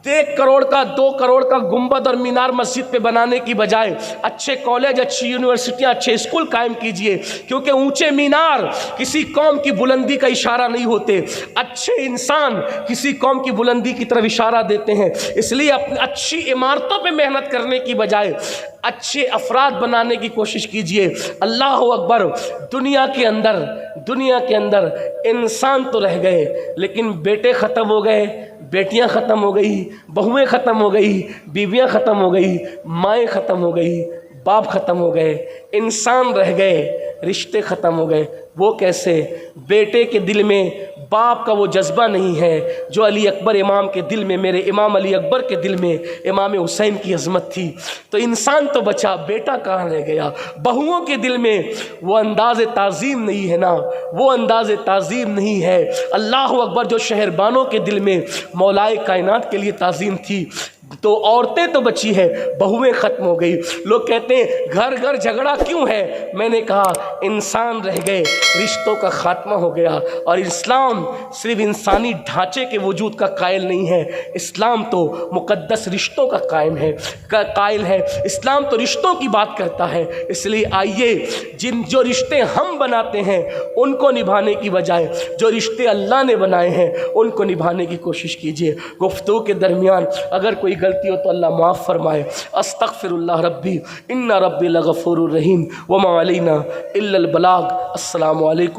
1 کروڑ کا 2 کروڑ کا گنبد اور مینار مسجد پہ بنانے کی بجائے اچھے کالج، اچھی یونیورسٹیاں، اچھے اسکول قائم کیجئے، کیونکہ اونچے مینار کسی قوم کی بلندی کا اشارہ نہیں ہوتے، اچھے انسان کسی قوم کی بلندی کی طرف اشارہ دیتے ہیں۔ اس لیے اپنی اچھی عمارتوں پہ محنت کرنے کی بجائے اچھے افراد بنانے کی کوشش کیجئے۔ اللہ اکبر، دنیا کے اندر انسان تو رہ گئے لیکن بیٹے ختم ہو گئے، بیٹیاں ختم ہو گئی، بہویں ختم ہو گئی، بیویاں ختم ہو گئی، مائیں ختم ہو گئی، باپ ختم ہو گئے، انسان رہ گئے رشتے ختم ہو گئے۔ وہ کیسے؟ بیٹے کے دل میں باپ کا وہ جذبہ نہیں ہے جو علی اکبر امام کے دل میں، میرے امام علی اکبر کے دل میں امام حسین کی عظمت تھی۔ تو انسان تو بچا، بیٹا کہاں رہ گیا؟ بہوؤں کے دل میں وہ انداز تعظیم نہیں ہے نا، وہ انداز تعظیم نہیں ہے۔ اللہ اکبر جو شہربانوں کے دل میں مولائے کائنات کے لیے تعظیم تھی، تو عورتیں تو بچی ہے، بہویں ختم ہو گئی۔ لوگ کہتے ہیں گھر گھر جھگڑا کیوں ہے؟ میں نے کہا انسان رہ گئے، رشتوں کا خاتمہ ہو گیا۔ اور اسلام صرف انسانی ڈھانچے کے وجود کا قائل نہیں ہے، اسلام تو مقدس رشتوں کا قائل ہے۔ اسلام تو رشتوں کی بات کرتا ہے۔ اس لیے آئیے جو رشتے ہم بناتے ہیں ان کو نبھانے کی بجائے جو رشتے اللہ نے بنائے ہیں ان کو نبھانے کی کوشش کیجیے۔ گفتگو کے درمیان اگر کوئی غلطی ہو تو اللہ معاف فرمائے۔ استغفر اللہ ربی ان ربی لغفور الرحیم وما علینا الا البلاغ۔ السلام علیکم۔